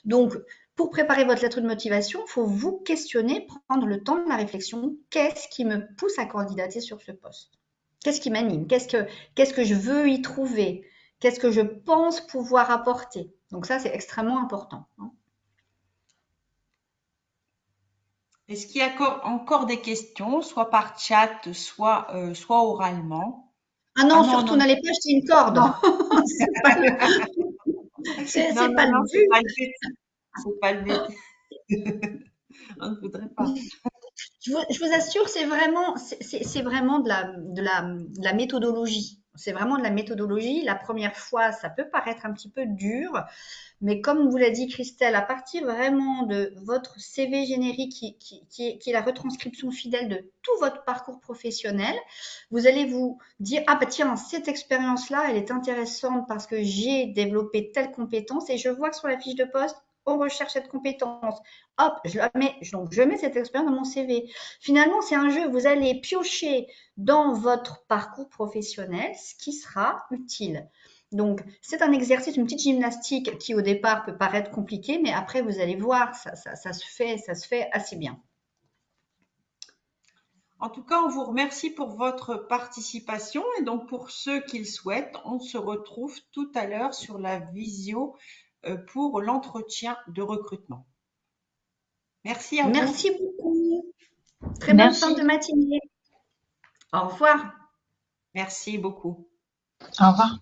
Donc, pour préparer votre lettre de motivation, il faut vous questionner, prendre le temps de la réflexion. Qu'est-ce qui me pousse à candidater sur ce poste? Qu'est-ce qui m'anime? Qu'est-ce que je veux y trouver? Qu'est-ce que je pense pouvoir apporter? Donc ça, c'est extrêmement important. Est-ce qu'il y a encore des questions, soit par chat, soit oralement? Ah Ah non, non, surtout non, n'allez pas acheter une corde. non, C'est pas le, non, c'est non, pas le non, c'est pas but. le but. C'est pas le but. On ne voudrait pas. Je vous assure, c'est vraiment de la méthodologie. C'est vraiment de la méthodologie. La première fois, ça peut paraître un petit peu dur, mais comme vous l'a dit Christelle, à partir vraiment de votre CV générique qui est la retranscription fidèle de tout votre parcours professionnel, vous allez vous dire, ah bah tiens, cette expérience-là, elle est intéressante parce que j'ai développé telle compétence et je vois que sur la fiche de poste, on recherche cette compétence. Hop, donc je mets cette expérience dans mon CV. Finalement, c'est un jeu. Vous allez piocher dans votre parcours professionnel ce qui sera utile. Donc, c'est un exercice, une petite gymnastique qui au départ peut paraître compliquée, mais après vous allez voir, ça se fait assez bien. En tout cas, on vous remercie pour votre participation et donc pour ceux qui le souhaitent, on se retrouve tout à l'heure sur la visio pour l'entretien de recrutement. Merci à vous. Merci beaucoup. Très bonne fin de Merci. matinée. Au revoir. Merci beaucoup. Au revoir.